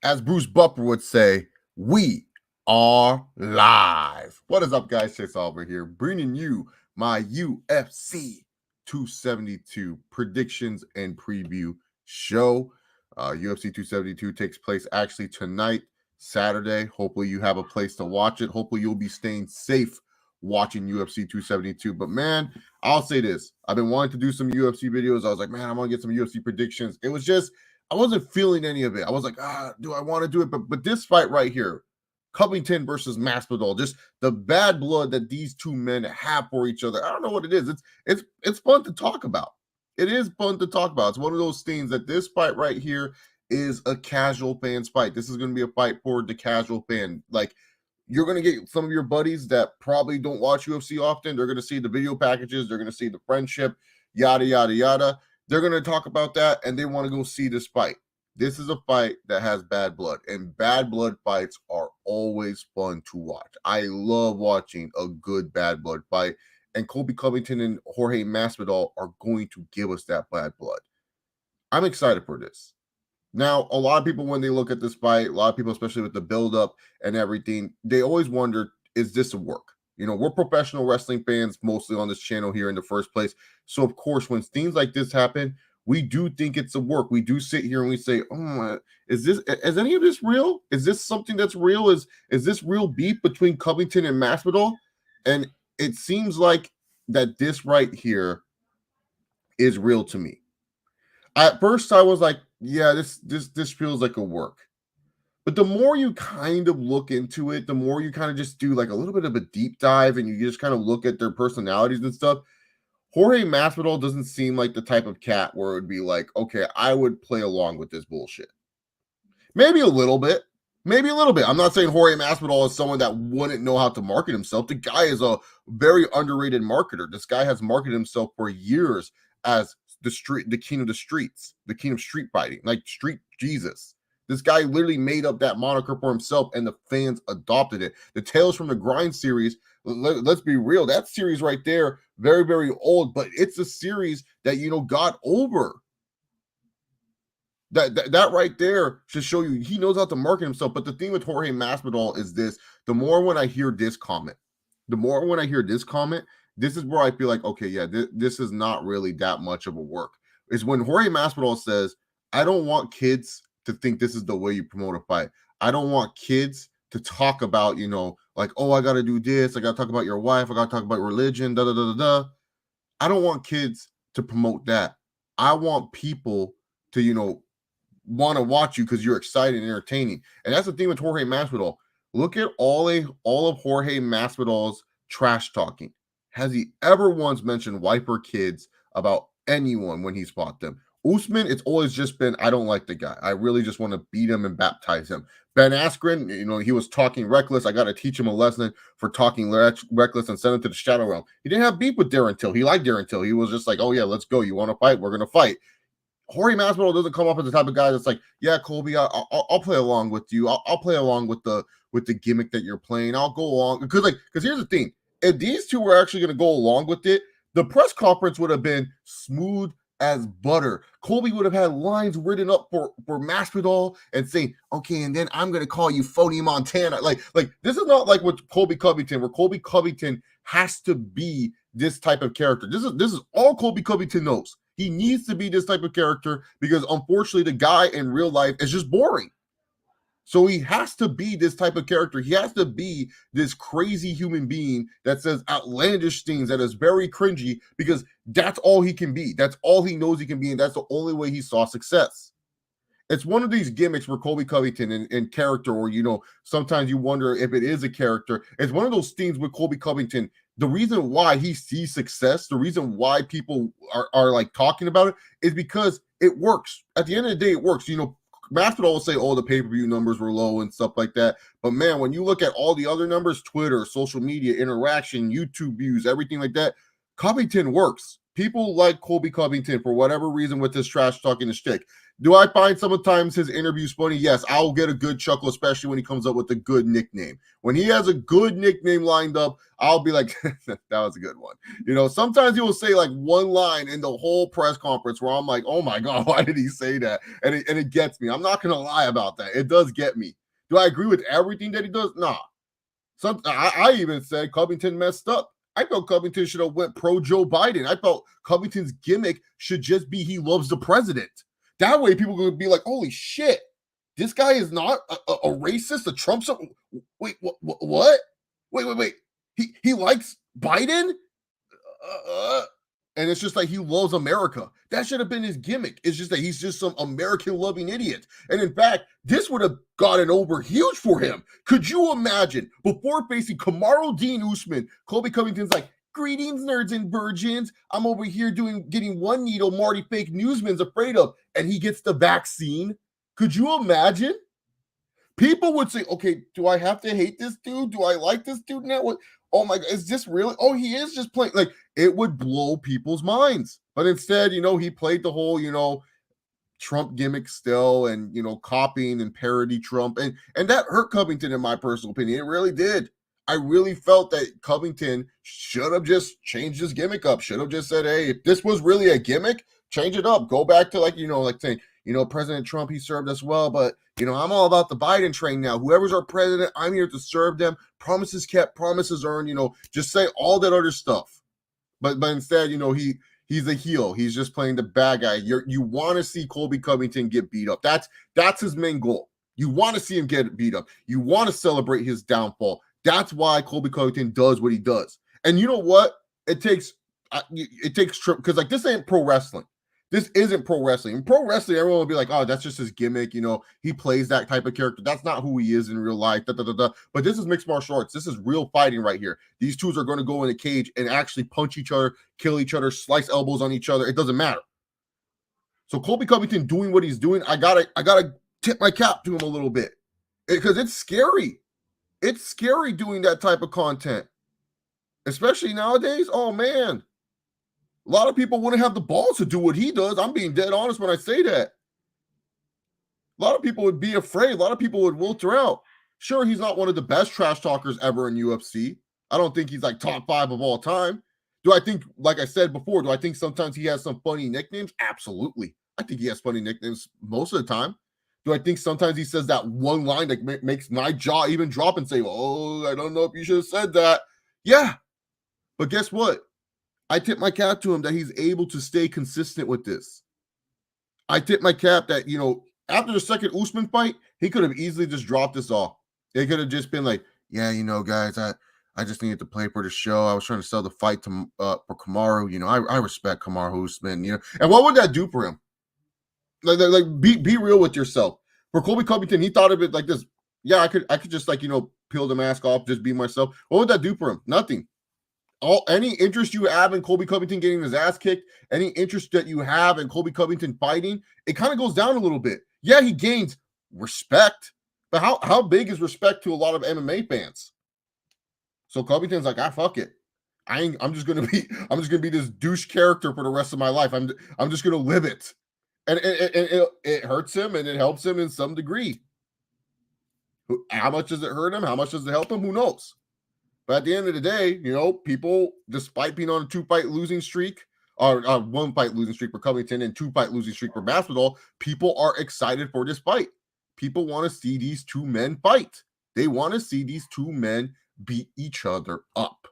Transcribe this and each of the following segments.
as Bruce Buffer would say, we are live. What is up, guys? Chase over here, bringing you my UFC 272 predictions and preview show. UFC 272 takes place actually tonight, Saturday. Hopefully you have a place to watch it. Hopefully you'll be staying safe watching UFC 272. But man, I'll say this. I've been wanting to do some UFC videos. I was like, man, I want to get some UFC predictions. It was just, I wasn't feeling any of it. I was like, do I want to do it? But this fight right here, Covington versus Masvidal, just the bad blood that these two men have for each other. I don't know what it is. It's fun to talk about. It is fun to talk about. It's one of those things that this fight right here is a casual fan's fight. This is going to be a fight for the casual fan. Like, you're going to get some of your buddies that probably don't watch UFC often. They're going to see the video packages. They're going to see the friendship, yada, yada, yada. They're going to talk about that, and they want to go see this fight. This is a fight that has bad blood, and bad blood fights are always fun to watch. I love watching a good bad blood fight, and Colby Covington and Jorge Masvidal are going to give us that bad blood. I'm excited for this. Now, a lot of people, when they look at this fight, a lot of people, especially with the build-up and everything, they always wonder, is this a work? You know, we're professional wrestling fans mostly on this channel here in the first place. So, of course, when things like this happen, we do think it's a work. We do sit here and we say, oh, is any of this real? Is this something that's real? Is this real beef between Covington and Masvidal? And it seems like that this right here is real to me. At first, I was like, yeah, this feels like a work. But the more you kind of look into it, the more you kind of just do like a little bit of a deep dive and you just kind of look at their personalities and stuff. Jorge Masvidal doesn't seem like the type of cat where it would be like, okay, I would play along with this bullshit. Maybe a little bit. Maybe a little bit. I'm not saying Jorge Masvidal is someone that wouldn't know how to market himself. The guy is a very underrated marketer. This guy has marketed himself for years as the king of the streets, the king of street fighting, like street Jesus. This guy literally made up that moniker for himself, and the fans adopted it. The Tales from the Grind series, let's be real, that series right there, very, very old, but it's a series that, you know, got over. That right there should show you he knows how to market himself. But the thing with Jorge Masvidal is this: the more when I hear this comment, this is where I feel like, okay, yeah, this is not really that much of a work. Is when Jorge Masvidal says, I don't want kids to think this is the way you promote a fight. I don't want kids to talk about, you know, like, oh, I got to do this. I got to talk about your wife. I got to talk about religion, da, da, da, da, da. I don't want kids to promote that. I want people to, you know, want to watch you because you're excited and entertaining. And that's the thing with Jorge Masvidal. Look at all of Jorge Masvidal's trash talking. Has he ever once mentioned wife or kids about anyone when he's fought them? Usman, it's always just been, I don't like the guy. I really just want to beat him and baptize him. Ben Askren, you know, he was talking reckless. I got to teach him a lesson for talking reckless and send him to the shadow realm. He didn't have beef with Darren Till. He liked Darren Till. He was just like, oh, yeah, let's go. You want to fight? We're going to fight. Jorge Masvidal doesn't come off as the type of guy that's like, yeah, Colby, I'll play along with you. I'll play along with the gimmick that you're playing. I'll go along. Because here's the thing. If these two were actually going to go along with it, the press conference would have been smooth as butter. Colby would have had lines written up for Masvidal and saying, okay, and then I'm going to call you Phony Montana. Like this is not like with Colby Covington, where Colby Covington has to be this type of character. This is all Colby Covington knows. He needs to be this type of character because, unfortunately, the guy in real life is just boring. So he has to be this type of character. He has to be this crazy human being that says outlandish things, that is very cringy, because that's all he can be. That's all he knows he can be, and that's the only way he saw success. It's one of these gimmicks where Colby Covington in character, or, you know, sometimes you wonder if it is a character. It's one of those things with Colby Covington. The reason why he sees success, the reason why people are like talking about it, is because it works. At the end of the day, it works. You know, Masvidal will say, oh, the pay-per-view numbers were low and stuff like that. But, man, when you look at all the other numbers, Twitter, social media, interaction, YouTube views, everything like that, Covington works. people like Colby Covington for whatever reason with this trash talking the shtick. Do I find sometimes his interviews funny? Yes, I'll get a good chuckle, especially when he comes up with a good nickname. When he has a good nickname lined up, I'll be like, that was a good one. You know, sometimes he will say like one line in the whole press conference where I'm like, oh my God, why did he say that? And it gets me. I'm not going to lie about that. It does get me. Do I agree with everything that he does? Nah. I even said Covington messed up. I felt Covington should have went pro Joe Biden. I felt Covington's gimmick should just be he loves the president. That way people would be like, holy shit, this guy is not a racist, a Trump. Wait, what? Wait. He likes Biden? And it's just like he loves America. That should have been his gimmick. It's just that he's just some American-loving idiot. And in fact, this would have gotten over huge for him. Could you imagine, before facing Kamaru Dean Usman, Colby Covington's like, greetings, nerds and virgins. I'm over here getting one needle Marty fake newsman's afraid of, and he gets the vaccine. Could you imagine? People would say, okay, do I have to hate this dude? Do I like this dude now? What? Oh my God, is this really? Oh, he is just playing. Like, it would blow people's minds. But instead, you know, he played the whole, you know, Trump gimmick still and, you know, copying and parody Trump. And that hurt Covington, in my personal opinion. It really did. I really felt that Covington should have just changed his gimmick up. Should have just said, hey, if this was really a gimmick, change it up. Go back to, like, you know, like saying, you know, President Trump, he served us well, but, you know, I'm all about the Biden train now. Whoever's our president, I'm here to serve them. Promises kept, promises earned, you know, just say all that other stuff. But instead, you know, he's a heel. He's just playing the bad guy. You want to see Colby Covington get beat up. That's his main goal. You want to see him get beat up. You want to celebrate his downfall. That's why Colby Covington does what he does. And you know what? It takes because like this ain't pro wrestling. This isn't pro wrestling. In pro wrestling, everyone will be like, oh, that's just his gimmick. You know, he plays that type of character. That's not who he is in real life. But this is mixed martial arts. This is real fighting right here. These two are going to go in a cage and actually punch each other, kill each other, slice elbows on each other. It doesn't matter. So Colby Covington doing what he's doing, I gotta tip my cap to him a little bit because it's scary. It's scary doing that type of content, especially nowadays. Oh man. A lot of people wouldn't have the balls to do what he does. I'm being dead honest when I say that. A lot of people would be afraid. A lot of people would wilter out. Sure, he's not one of the best trash talkers ever in UFC. I don't think he's like top 5 of all time. Do I think, like I said before, do I think sometimes he has some funny nicknames? Absolutely. I think he has funny nicknames most of the time. Do I think sometimes he says that one line that makes my jaw even drop and say, oh, I don't know if you should have said that. Yeah. But guess what? I tip my cap to him that he's able to stay consistent with this. I tip my cap that, you know, after the second Usman fight, he could have easily just dropped this off. They could have just been like, yeah, you know, guys, I just needed to play for the show. I was trying to sell the fight to for Kamaru. You know, I respect Kamaru Usman, you know. And what would that do for him? Like be real with yourself. For Colby Covington, he thought of it like this. Yeah, I could just like, you know, peel the mask off, just be myself. What would that do for him? Nothing. Any interest you have in Colby Covington getting his ass kicked, any interest that you have in Colby Covington fighting, it kind of goes down a little bit. Yeah, he gains respect, but how big is respect to a lot of MMA fans? So Covington's like, fuck it. I'm just gonna be this douche character for the rest of my life. I'm just gonna live it. And it hurts him and it helps him in some degree. How much does it hurt him? How much does it help him? Who knows? But at the end of the day, you know, people, despite being on a 2-fight losing streak, or 1-fight losing streak for Covington and 2-fight losing streak for Masvidal, people are excited for this fight. People want to see these two men fight. They want to see these two men beat each other up.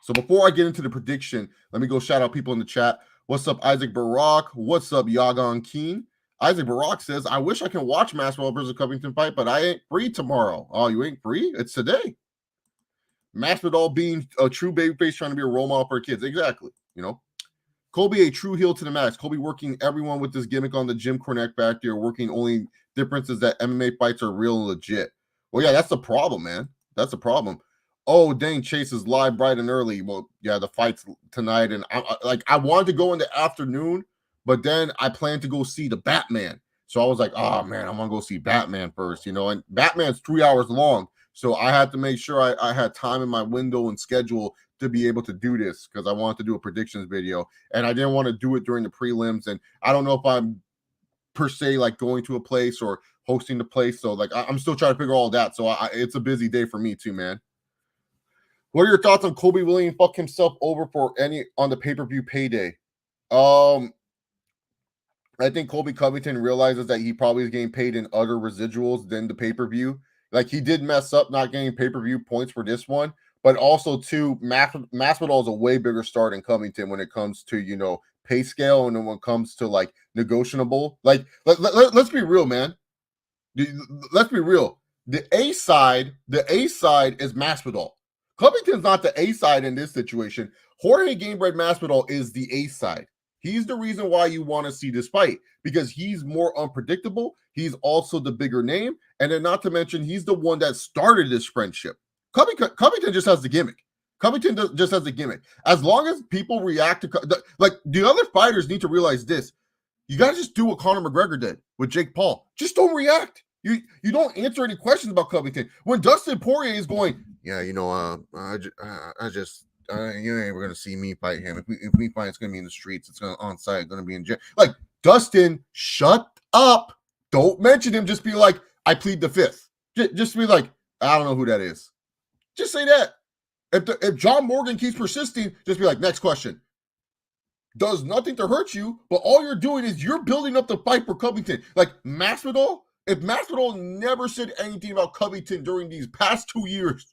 So before I get into the prediction, let me go shout out people in the chat. What's up, Isaac Barak? What's up, Yagon Keen? Isaac Barak says, I wish I can watch Masvidal versus Covington fight, but I ain't free tomorrow. Oh, you ain't free? It's today. Masvidal being a true babyface, trying to be a role model for kids. Exactly. You know, Colby a true heel to the max. Colby working everyone with this gimmick on the Jim Cornette factor, working only differences that MMA fights are real and legit. Well, yeah, that's the problem, man. That's the problem. Oh, dang, Chase is live bright and early. Well, yeah, the fight's tonight. And I wanted to go in the afternoon, but then I planned to go see the Batman. So I was like, oh, man, I'm going to go see Batman first, you know. And Batman's 3 hours long. So I had to make sure I had time in my window and schedule to be able to do this because I wanted to do a predictions video, and I didn't want to do it during the prelims. And I don't know if I'm per se like going to a place or hosting the place. So like I'm still trying to figure all that. So it's a busy day for me too, man. What are your thoughts on Colby willing to fuck himself over for any on the pay-per-view payday? I think Colby Covington realizes that he probably is getting paid in other residuals than the pay-per-view. Like he did mess up not getting pay-per-view points for this one, but also too, Masvidal is a way bigger star than Covington when it comes to, you know, pay scale, and then when it comes to like negotiable. Like let's be real, man. Let's be real. The A side is Masvidal. Covington's not the A side in this situation. Jorge Gamebred Masvidal is the A side. He's the reason why you want to see this fight, because he's more unpredictable. He's also the bigger name. And then not to mention, he's the one that started this friendship. Covington just has the gimmick. Just has the gimmick. As long as people react to, like, the other fighters need to realize this. You got to just do what Conor McGregor did with Jake Paul. Just don't react. You don't answer any questions about Covington. When Dustin Poirier is going, yeah, you know, you ain't gonna see me fight him. If we fight, it's gonna be in the streets. It's gonna on site. Gonna be in jail. Like, Dustin, shut up. Don't mention him. Just be like, I plead the fifth. Just be like, I don't know who that is. Just say that. If John Morgan keeps persisting, just be like, next question. Does nothing to hurt you, but all you're doing is you're building up the fight for Covington. Like Masvidal, if Masvidal never said anything about Covington during these past 2 years,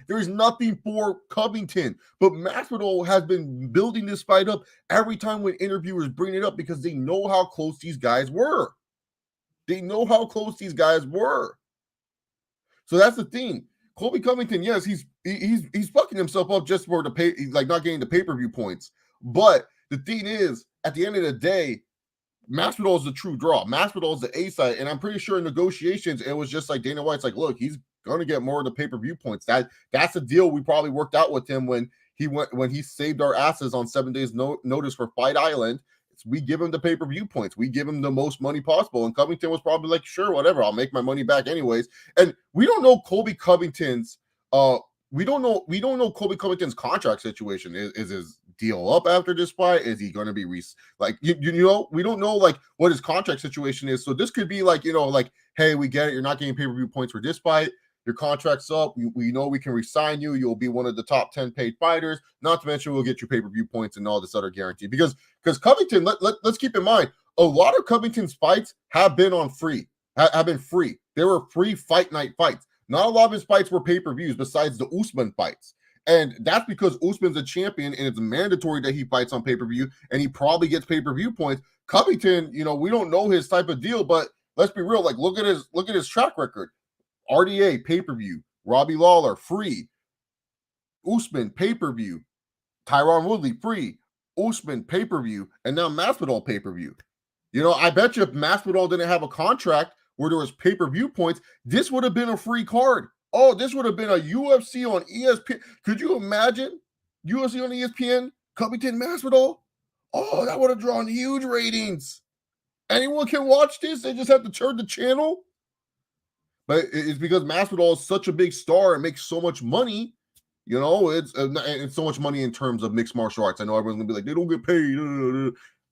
there is nothing for Covington. But Masvidal has been building this fight up every time when interviewers bring it up because they know how close these guys were. They know how close these guys were. So that's the thing. Colby Covington, yes, he's fucking himself up just for the pay, like not getting the pay-per-view points. But the thing is, at the end of the day, Masvidal is the true draw. Masvidal is the A side, and I'm pretty sure in negotiations it was just like Dana White's like, look, he's going to get more of the pay-per-view points. That's the deal we probably worked out with him when he saved our asses on 7 days notice for Fight Island. We give him the pay-per-view points. We give him the most money possible. And Covington was probably like, sure, whatever, I'll make my money back anyways. And we don't know Colby Covington's we don't know Colby Covington's contract situation. Is his deal up after this fight? Is he going to be you know, we don't know like what his contract situation is. So this could be like, you know, like, hey, we get it, you're not getting pay-per-view points for this fight. Your contract's up. We know we can re-sign you. You'll be one of the top 10 paid fighters. Not to mention we'll get you pay-per-view points and all this other guarantee. Because Covington, let's keep in mind, a lot of Covington's fights have been have been free. They were free fight night fights. Not a lot of his fights were pay-per-views besides the Usman fights. And that's because Usman's a champion and it's mandatory that he fights on pay-per-view and he probably gets pay-per-view points. Covington, you know, we don't know his type of deal, but let's be real. Like, look at his track record. RDA pay-per-view, Robbie Lawler free, Usman pay-per-view, Tyron Woodley free, Usman pay-per-view, and now Masvidal pay-per-view. You know, I bet you if Masvidal didn't have a contract where there was pay-per-view points, this would have been a free card. Oh, this would have been a UFC on ESPN. Could you imagine UFC on ESPN, Covington Masvidal? Oh, that would have drawn huge ratings. Anyone can watch this. They just have to turn the channel. But it's because Masvidal is such a big star and makes so much money. You know, it's so much money in terms of mixed martial arts. I know everyone's going to be like, they don't get paid.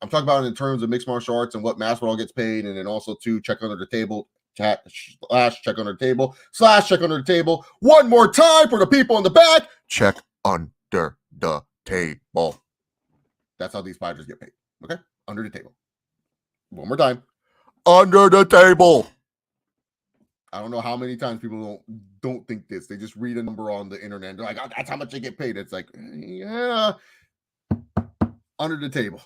I'm talking about it in terms of mixed martial arts and what Masvidal gets paid. And then also to check under the table, check under the table. One more time for the people in the back. Check under the table. That's how these fighters get paid. Okay? Under the table. One more time. Under the table. I don't know how many times people don't think this. They just read a number on the internet and they're like, oh, that's how much they get paid. It's like, yeah, under the table.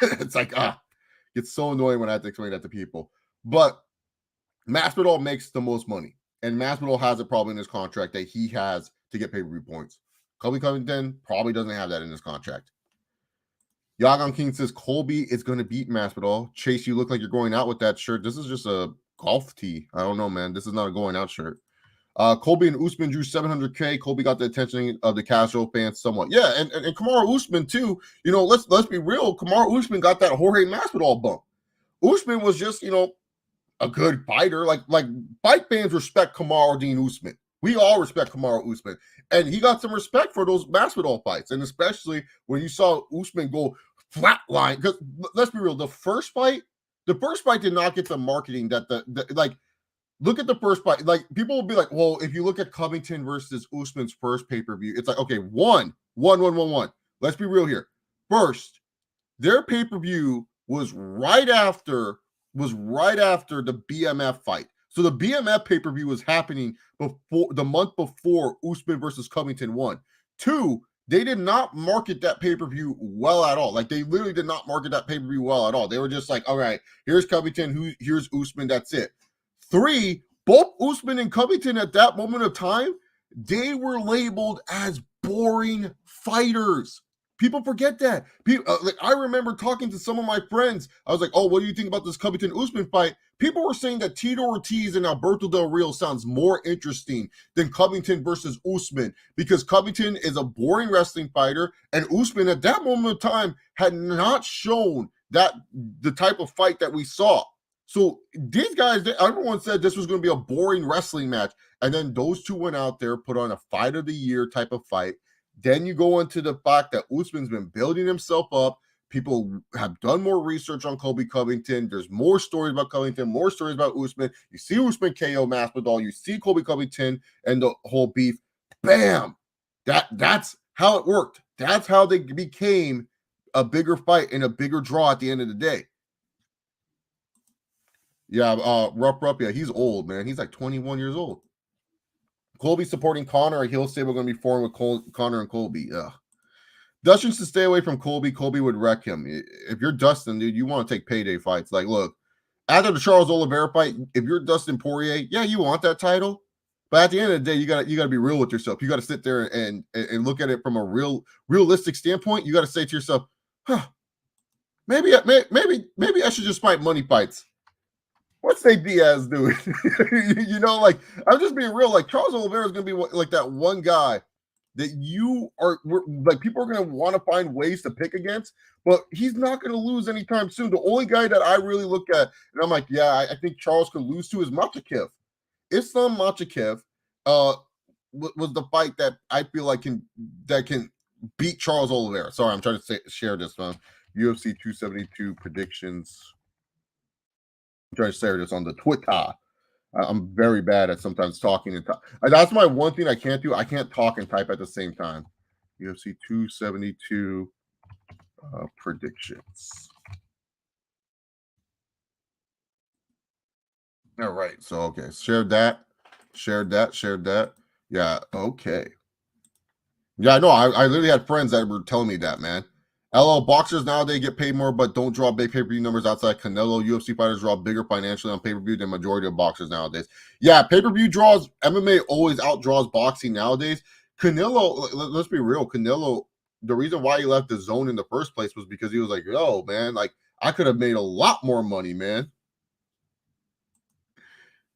It's like, it's so annoying when I have to explain that to people. But Masvidal makes the most money. And Masvidal has it probably in his contract that he has to get pay-per-view points. Colby Covington probably doesn't have that in his contract. Yagon King says, Colby is going to beat Masvidal. Chase, you look like you're going out with that shirt. This is just a golf tee. I don't know, man. This is not a going out shirt. Colby and Usman drew 700K. Colby got the attention of the casual fans somewhat. Yeah, and Kamaru Usman too. You know, let's be real. Kamaru Usman got that Jorge Masvidal bump. Usman was just, you know, a good fighter. Like fight fans respect Kamaru Usman. We all respect Kamaru Usman, and he got some respect for those Masvidal fights, and especially when you saw Usman go flatline. Because let's be real, the first fight did not get the marketing that the like. Look at the first fight. Like, people will be like, well, if you look at Covington versus Usman's first pay-per-view, it's like, okay, one. Let's be real here. First, their pay-per-view was right after the BMF fight. So the BMF pay-per-view was happening before the month before Usman versus Covington won. Two, they did not market that pay-per-view well at all. Like, they literally did not market that pay-per-view well at all. They were just like, all right, here's Covington, here's Usman, that's it. Three, both Usman and Covington at that moment of time, they were labeled as boring fighters. People forget that. Like, I remember talking to some of my friends. I was like, oh, what do you think about this Covington-Usman fight? People were saying that Tito Ortiz and Alberto Del Rio sounds more interesting than Covington versus Usman, because Covington is a boring wrestling fighter, and Usman at that moment of time had not shown that the type of fight that we saw. So these guys, everyone said this was going to be a boring wrestling match. And then those two went out there, put on a fight of the year type of fight. Then you go into the fact that Usman's been building himself up. People have done more research on Colby Covington. There's more stories about Covington, more stories about Usman. You see Usman KO Masvidal. You see Colby Covington and the whole beef. Bam! That's how it worked. That's how they became a bigger fight and a bigger draw at the end of the day. Yeah, Rupp, yeah, he's old, man. He's like 21 years old. Colby supporting Conor. He'll say we're going to be foreign with Conor and Colby. Ugh. Dustin should stay away from Colby. Colby would wreck him. If you're Dustin, dude, you want to take payday fights. Like, look, after the Charles Oliveira fight, if you're Dustin Poirier, yeah, you want that title. But at the end of the day, you gotta be real with yourself. You got to sit there and look at it from a realistic standpoint. You got to say to yourself, huh, maybe I should just fight money fights. What's Nate Diaz doing? You know, like, I'm just being real. Like, Charles Oliveira is going to be like that one guy that people are going to want to find ways to pick against, but he's not going to lose anytime soon. The only guy that I really look at, and I'm like, yeah, I think Charles could lose to, is Makhachev. Islam Makhachev was the fight that I feel like can beat Charles Oliveira. Sorry, I'm trying to share this one. UFC 272 predictions. Trying to share this on the Twitter. I'm very bad at sometimes talking and that's my one thing I can't do. I can't talk and type at the same time. UFC 272 predictions. All right. So, okay. Shared that. Yeah. Okay. Yeah, no, I literally had friends that were telling me that, man. LL boxers nowadays get paid more, but don't draw big pay-per-view numbers outside Canelo. UFC fighters draw bigger financially on pay-per-view than majority of boxers nowadays. Yeah, pay-per-view draws. MMA always outdraws boxing nowadays. Canelo, let's be real. Canelo, the reason why he left the zone in the first place was because he was like, yo, man, like, I could have made a lot more money, man.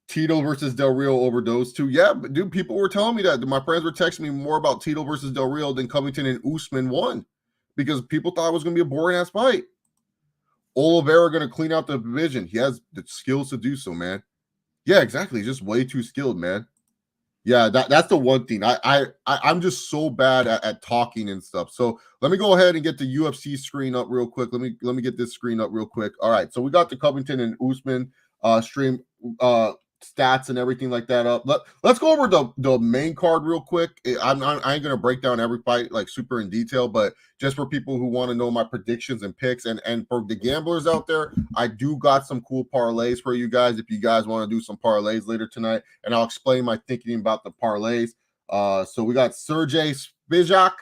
Tito versus Del Rio over those two. Yeah, but dude, people were telling me that. My friends were texting me more about Tito versus Del Rio than Covington and Usman won, because people thought it was going to be a boring ass fight. Oliveira going to clean out the division. He has the skills to do so, man. Yeah, exactly. He's just way too skilled, man. Yeah, that's the one thing. I'm just so bad at talking and stuff. So let me go ahead and get the UFC screen up real quick. Let me get this screen up real quick. All right, so we got the Covington and Usman stream stats and everything like that up. Let's go over the main card real quick. I ain't gonna break down every fight like super in detail, but just for people who want to know my predictions and picks, and for the gamblers out there, I do got some cool parlays for you guys if you guys want to do some parlays later tonight, and I'll explain my thinking about the parlays. So we got Sergey Fishak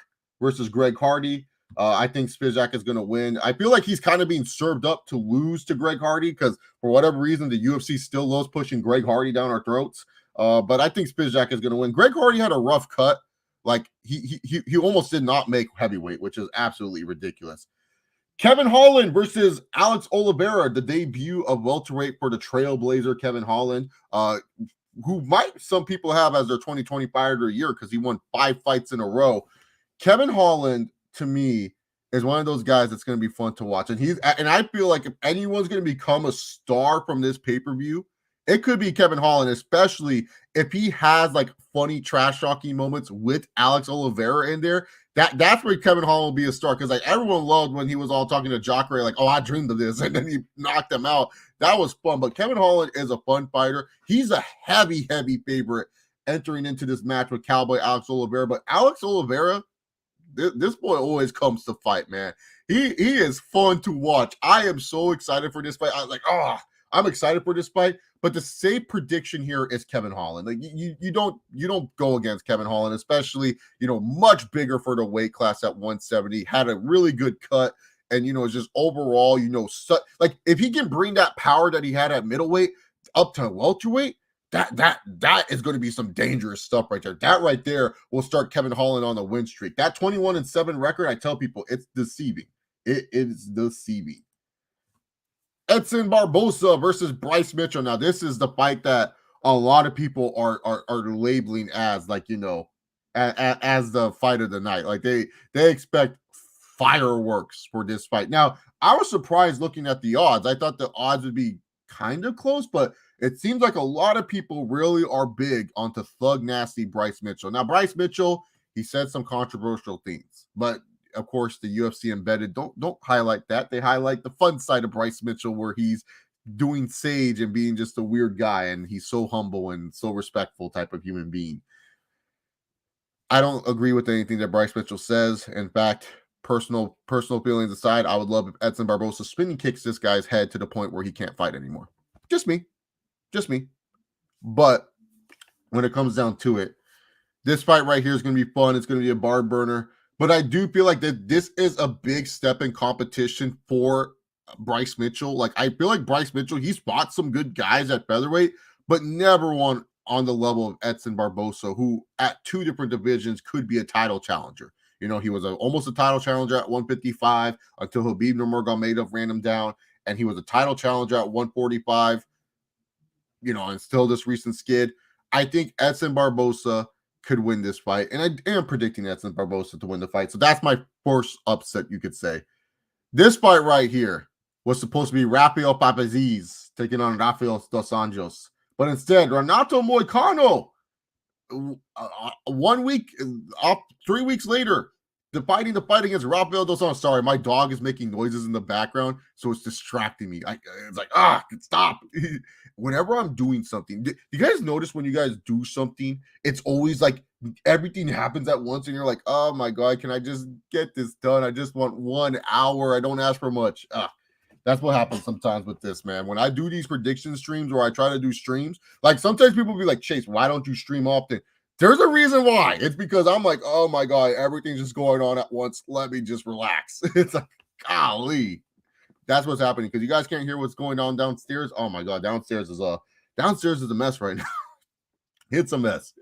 versus Greg Hardy. I think Fishak is going to win. I feel like he's kind of being served up to lose to Greg Hardy, because for whatever reason, the UFC still loves pushing Greg Hardy down our throats. But I think Fishak is going to win. Greg Hardy had a rough cut. Like, he almost did not make heavyweight, which is absolutely ridiculous. Kevin Holland versus Alex Oliveira, the debut of welterweight for the Trailblazer Kevin Holland, who might some people have as their 2020 fighter of the year because he won 5 fights in a row. Kevin Holland, to me, is one of those guys that's going to be fun to watch. And I feel like if anyone's going to become a star from this pay-per-view, it could be Kevin Holland, especially if he has like funny trash talking moments with Alex Oliveira in there. That's where Kevin Holland will be a star, because like everyone loved when he was all talking to Jacare, like, oh, I dreamed of this, and then he knocked him out. That was fun. But Kevin Holland is a fun fighter. He's a heavy favorite entering into this match with Cowboy Alex Oliveira. But Alex Oliveira, this boy always comes to fight, man. He is fun to watch. I am so excited for this fight. I was like, I'm excited for this fight. But the safe prediction here is Kevin Holland. Like you don't go against Kevin Holland, especially much bigger for the weight class at 170. Had a really good cut, and it's just overall, like if he can bring that power that he had at middleweight up to welterweight, that is going to be some dangerous stuff right there. That right there will start Kevin Holland on the win streak. That 21-7 record, I tell people, it's deceiving. It is deceiving. Edson Barbosa versus Bryce Mitchell. Now, this is the fight that a lot of people are labeling as like, as the fight of the night. Like they expect fireworks for this fight. Now, I was surprised looking at the odds. I thought the odds would be kind of close, but it seems like a lot of people really are big onto Thug Nasty Bryce Mitchell. Now, Bryce Mitchell, he said some controversial things, but of course, the UFC embedded don't highlight that. They highlight the fun side of Bryce Mitchell, where he's doing sage and being just a weird guy, and he's so humble and so respectful type of human being. I don't agree with anything that Bryce Mitchell says. In fact, personal feelings aside, I would love if Edson Barbosa spinning kicks this guy's head to the point where he can't fight anymore. Just me. But when it comes down to it, this fight right here is going to be fun. It's going to be a barn burner. But I do feel like that this is a big step in competition for Bryce Mitchell. Like, I feel like Bryce Mitchell, he's fought some good guys at featherweight, but never one on the level of Edson Barbosa, who at two different divisions could be a title challenger. He was almost a title challenger at 155 until Khabib Nurmagomedov ran him down, and he was a title challenger at 145, and still this recent skid. I think Edson Barbosa could win this fight, and I am predicting Edson Barbosa to win the fight. So that's my first upset, you could say. This fight right here was supposed to be Rafael Papaziz taking on Rafael dos Anjos, but instead Renato Moicano, 1 week, 3 weeks later, the fight against Rafael dos Anjos. Sorry, my dog is making noises in the background, so it's distracting me. It's like, stop. Whenever I'm doing something, do you guys notice when you guys do something, it's always like everything happens at once and you're like, oh my God, can I just get this done? I just want 1 hour. I don't ask for much. That's what happens sometimes with this, man. When I do these prediction streams, or I try to do streams, like sometimes people will be like, Chase, why don't you stream often? There's a reason why. It's because I'm like, oh my God, everything's just going on at once. Let me just relax. It's like, golly. That's what's happening, because you guys can't hear what's going on downstairs. Oh my God, downstairs is a mess right now. It's a mess.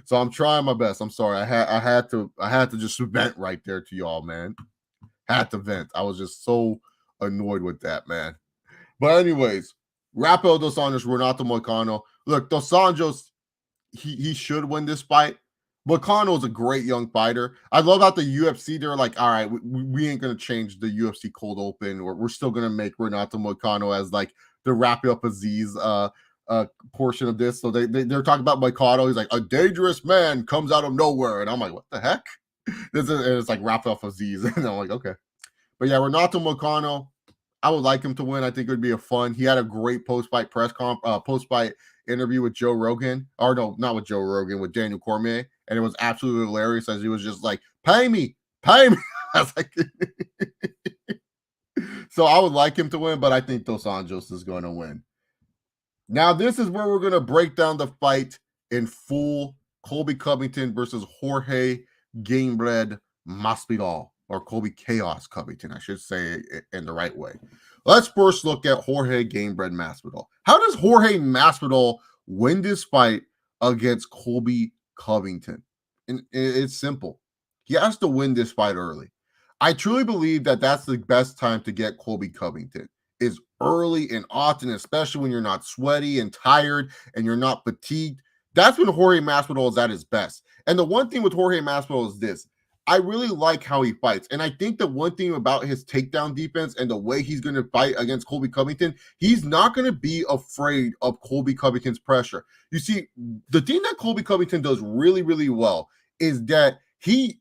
So I'm trying my best. I'm sorry. I had to just vent right there to y'all, man. Had to vent. I was just so annoyed with that, man. But anyways, Rafael dos Anjos, Renato Moicano. Look, dos Anjos, he should win this fight. Moicano is a great young fighter. I love how the UFC, they're like, all right, we ain't going to change the UFC cold open, or we're still going to make Renato Moicano as like the Rafael Aziz portion of this. So they're talking about Moicano. He's like, a dangerous man comes out of nowhere. And I'm like, what the heck? It's like Rafael Aziz. And I'm like, okay. But yeah, Renato Moicano, I would like him to win. I think it would be a fun. He had a great post-fight post-fight interview with Joe Rogan. Or no, not with Joe Rogan, with Daniel Cormier. And it was absolutely hilarious, as he was just like, pay me. I was like, so I would like him to win, but I think Dos Anjos is going to win. Now, this is where we're going to break down the fight in full. Colby Covington versus Jorge Gamebred Masvidal, or Colby Chaos Covington, I should say it in the right way. Let's first look at Jorge Gamebred Masvidal. How does Jorge Masvidal win this fight against Colby Covington? And it's simple. He has to win this fight early. I truly believe that that's the best time to get Colby Covington, is early and often, especially when you're not sweaty and tired and you're not fatigued. That's when Jorge Masvidal is at his best. And the one thing with Jorge Masvidal is this. I really like how he fights. And I think the one thing about his takedown defense and the way he's going to fight against Colby Covington, he's not going to be afraid of Colby Covington's pressure. You see, the thing that Colby Covington does really, really well is that he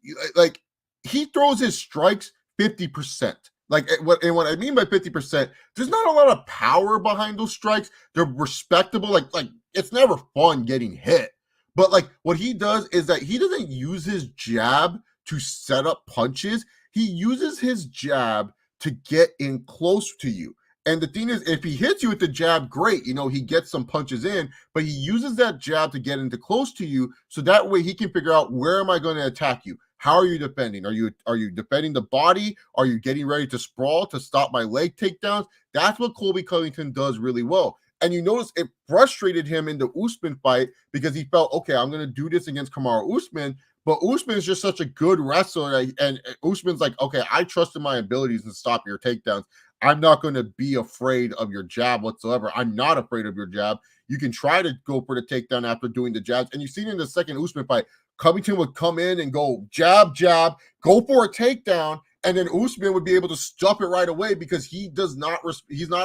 throws his strikes 50%. And what I mean by 50%, there's not a lot of power behind those strikes. They're respectable. Like it's never fun getting hit. But like what he does is that he doesn't use his jab to set up punches. He uses his jab to get in close to you. And the thing is, if he hits you with the jab, great. He gets some punches in, but he uses that jab to get into close to you. So that way he can figure out, where am I going to attack you? How are you defending? Are you defending the body? Are you getting ready to sprawl to stop my leg takedowns? That's what Colby Covington does really well. And you notice it frustrated him in the Usman fight because he felt, okay, I'm going to do this against Kamaru Usman. But Usman is just such a good wrestler. And Usman's like, okay, I trust in my abilities to stop your takedowns. I'm not going to be afraid of your jab whatsoever. I'm not afraid of your jab. You can try to go for the takedown after doing the jabs. And you've seen in the second Usman fight, Covington would come in and go jab, jab, go for a takedown. And then Usman would be able to stop it right away because he's not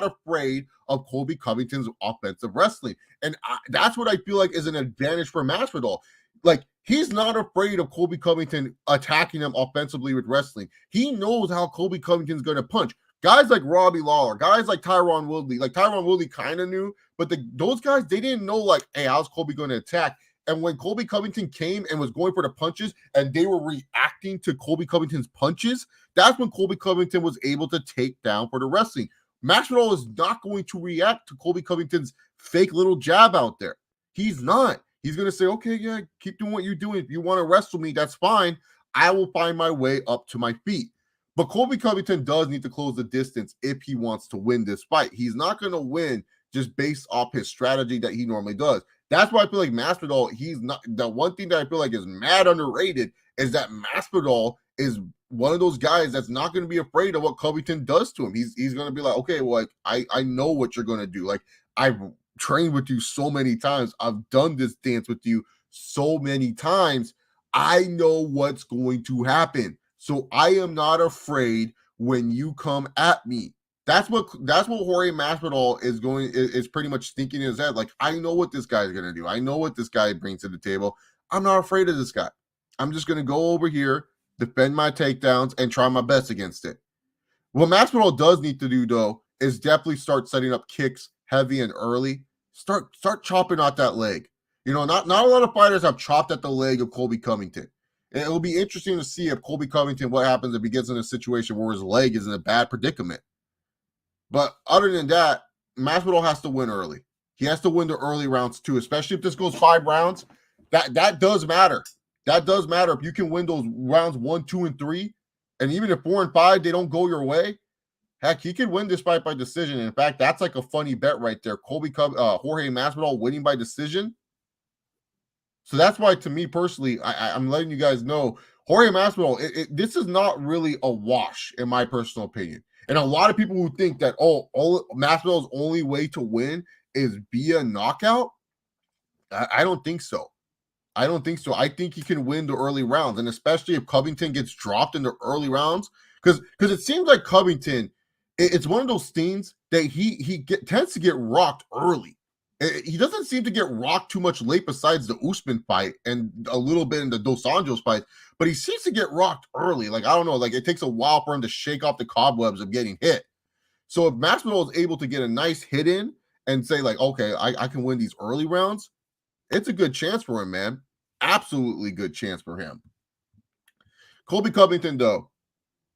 afraid of Colby Covington's offensive wrestling. And that's what I feel like is an advantage for Masvidal. Like, he's not afraid of Colby Covington attacking him offensively with wrestling. He knows how Colby Covington's going to punch. Guys like Robbie Lawler, guys like Tyron Woodley, kind of knew, but those guys, they didn't know, like, hey, how's Colby going to attack? And when Colby Covington came and was going for the punches and they were reacting to Colby Covington's punches, that's when Colby Covington was able to take down for the wrestling. Masvidal is not going to react to Colby Covington's fake little jab out there. He's not. He's going to say, okay, yeah, keep doing what you're doing. If you want to wrestle me, that's fine. I will find my way up to my feet. But Colby Covington does need to close the distance if he wants to win this fight. He's not going to win just based off his strategy that he normally does. That's why I feel like Masvidal, he's not, the one thing that I feel like is mad underrated is that Masvidal is one of those guys that's not going to be afraid of what Covington does to him. He's going to be like, okay, well, like, I know what you're going to do. Like, I've trained with you so many times. I've done this dance with you so many times. I know what's going to happen. So I am not afraid when you come at me. That's what Jorge Masvidal is pretty much thinking in his head. Like, I know what this guy is going to do. I know what this guy brings to the table. I'm not afraid of this guy. I'm just going to go over here, defend my takedowns, and try my best against it. What Masvidal does need to do, though, is definitely start setting up kicks heavy and early. Start chopping out that leg. Not a lot of fighters have chopped at the leg of Colby Covington. And it will be interesting to see if Colby Covington, what happens if he gets in a situation where his leg is in a bad predicament. But other than that, Masvidal has to win early. He has to win the early rounds too, especially if this goes 5 rounds. That does matter. That does matter. If you can win those rounds 1, 2, and 3, and even if 4 and 5 they don't go your way, heck, he could win this fight by decision. And in fact, that's like a funny bet right there. Jorge Masvidal winning by decision. So that's why, to me personally, I'm letting you guys know, Jorge Masvidal, this is not really a wash, in my personal opinion. And a lot of people who think that, Masvidal's only way to win is via knockout, I don't think so. I don't think so. I think he can win the early rounds, and especially if Covington gets dropped in the early rounds, because it seems like Covington, it's one of those things that he tends to get rocked early. He doesn't seem to get rocked too much late besides the Usman fight and a little bit in the Dos Anjos fight, but he seems to get rocked early. Like, I don't know, like it takes a while for him to shake off the cobwebs of getting hit. So if Masvidal is able to get a nice hit in and say like, okay, I can win these early rounds, it's a good chance for him, man. Absolutely good chance for him. Colby Covington, though,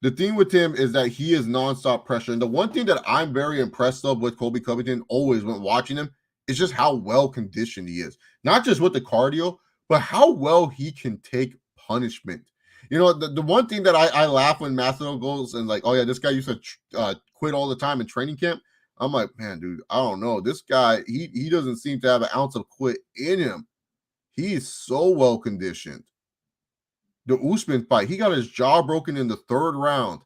the thing with him is that he is nonstop pressure. And the one thing that I'm very impressed of with Colby Covington always when watching him is just how well conditioned he is. Not just with the cardio, but how well he can take punishment. The one thing that I laugh when Masvidal goes and like, oh yeah, this guy used to quit all the time in training camp. I'm like, man, dude, I don't know. This guy, he doesn't seem to have an ounce of quit in him. He is so well conditioned. The Usman fight, he got his jaw broken in the 3rd round.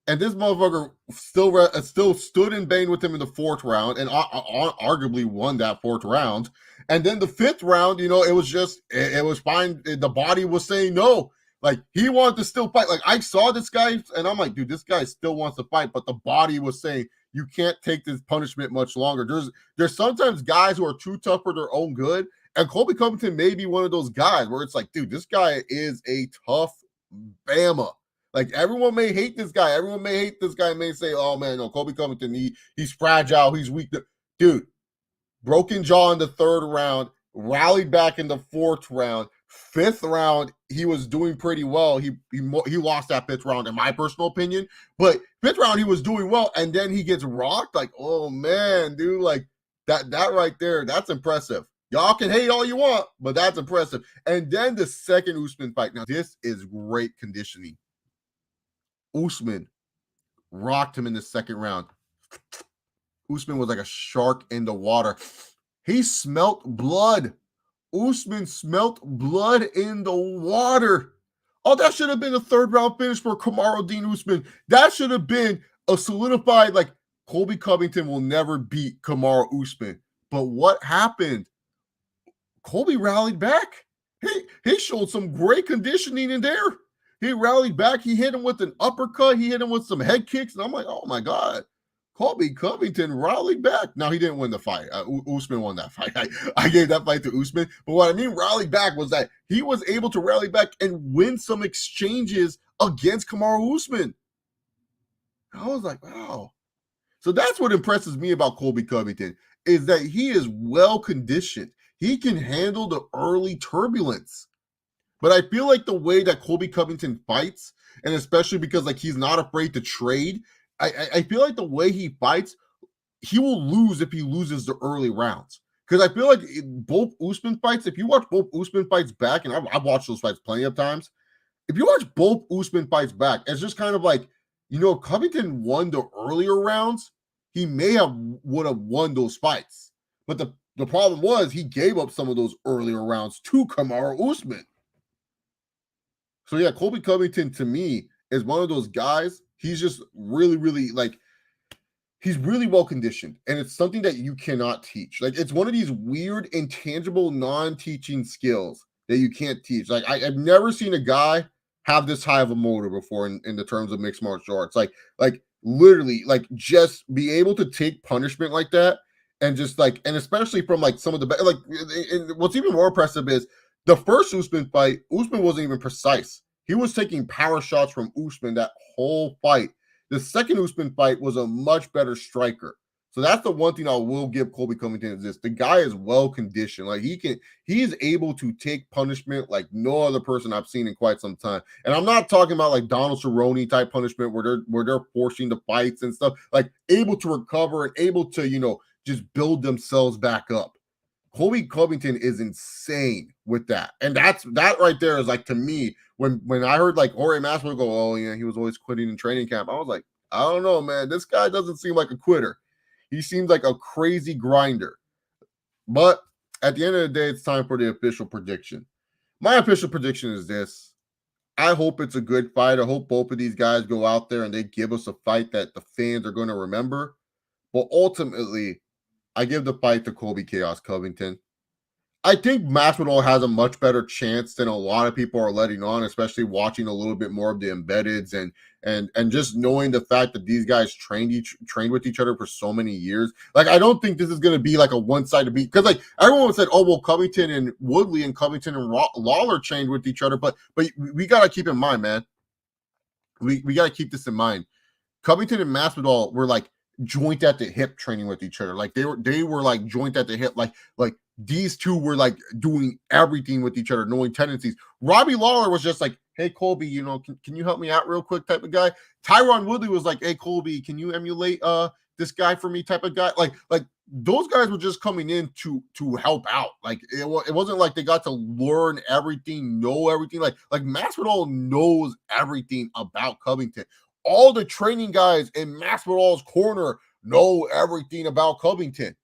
And this motherfucker still stood in Bane with him in the 4th round and arguably won that 4th round. And then the 5th round, it was just, it was fine. The body was saying no. Like, he wanted to still fight. Like, I saw this guy, and I'm like, dude, this guy still wants to fight. But the body was saying, you can't take this punishment much longer. There's sometimes guys who are too tough for their own good. And Colby Covington may be one of those guys where it's like, dude, this guy is a tough Bama. Like, everyone may hate this guy. Everyone may hate this guy and may say, oh, man, no, Colby Covington, he's fragile. He's weak. Dude, broken jaw in the 3rd round, rallied back in the 4th round. 5th round, he was doing pretty well. He lost that 5th round, in my personal opinion. But 5th round, he was doing well, and then he gets rocked. Like, oh, man, dude, like, that right there, that's impressive. Y'all can hate all you want, but that's impressive. And then the second Usman fight. Now, this is great conditioning. Usman rocked him in the 2nd round. Usman was like a shark in the water. He smelt blood. Usman smelt blood in the water. Oh, that should have been a 3rd round finish for Kamaruddin Usman. That should have been a solidified, like, Colby Covington will never beat Kamaru Usman. But what happened? Colby rallied back. He showed some great conditioning in there. He rallied back. He hit him with an uppercut. He hit him with some head kicks. And I'm like, oh, my God. Colby Covington rallied back. Now, he didn't win the fight. Usman won that fight. I gave that fight to Usman. But what I mean rallied back was that he was able to rally back and win some exchanges against Kamaru Usman. I was like, wow. So that's what impresses me about Colby Covington, is that he is well-conditioned. He can handle the early turbulence. But I feel like the way that Colby Covington fights, and especially because, like, he's not afraid to trade, I feel like the way he fights, he will lose if he loses the early rounds. Because I feel like both Usman fights, if you watch both Usman fights back, and I've watched those fights plenty of times, if you watch both Usman fights back, it's just kind of like, if Covington won the earlier rounds, he would have won those fights. But the problem was he gave up some of those earlier rounds to Kamaru Usman. So yeah, Colby Covington to me is one of those guys. He's just really, really, like, he's really well conditioned, and it's something that you cannot teach. Like, it's one of these weird, intangible, non-teaching skills that you can't teach. Like, I've never seen a guy have this high of a motor before in the terms of mixed martial arts. Like literally, like, just be able to take punishment like that, and just like, and especially from like some of the like, and what's even more impressive is the first Usman fight, Usman wasn't even precise. He was taking power shots from Usman that whole fight. The second Usman fight was a much better striker. So that's the one thing I will give Colby Covington is this. The guy is well conditioned. Like, he's able to take punishment like no other person I've seen in quite some time. And I'm not talking about like Donald Cerrone type punishment where they're forcing the fights and stuff, like able to recover and able to, just build themselves back up. Colby Covington is insane with that. And that right there is like, to me, when I heard like Jorge Masvidal go, oh yeah, he was always quitting in training camp, I was like, I don't know, man. This guy doesn't seem like a quitter. He seems like a crazy grinder. But at the end of the day, it's time for the official prediction. My official prediction is this. I hope it's a good fight. I hope both of these guys go out there and they give us a fight that the fans are going to remember. But ultimately, I give the fight to Colby Chaos Covington. I think Masvidal has a much better chance than a lot of people are letting on, especially watching a little bit more of the embeddeds and just knowing the fact that these guys trained with each other for so many years. Like, I don't think this is going to be like a one-sided beat, because like everyone said, oh well, Covington and Woodley and Covington and Lawler trained with each other, but we got to keep in mind, man. We got to keep this in mind. Covington and Masvidal were like joint at the hip training with each other. Like they were like joint at the hip, like these two were like doing everything with each other, knowing tendencies. Robbie Lawler was just like, hey, Colby, can you help me out real quick type of guy. Tyron Woodley was like, hey, Colby, can you emulate this guy for me type of guy. Like those guys were just coming in to help out. Like it wasn't like they got to learn everything, know everything. Like Masvidal knows everything about Covington. All the training guys in Masvidal's corner know everything about Covington.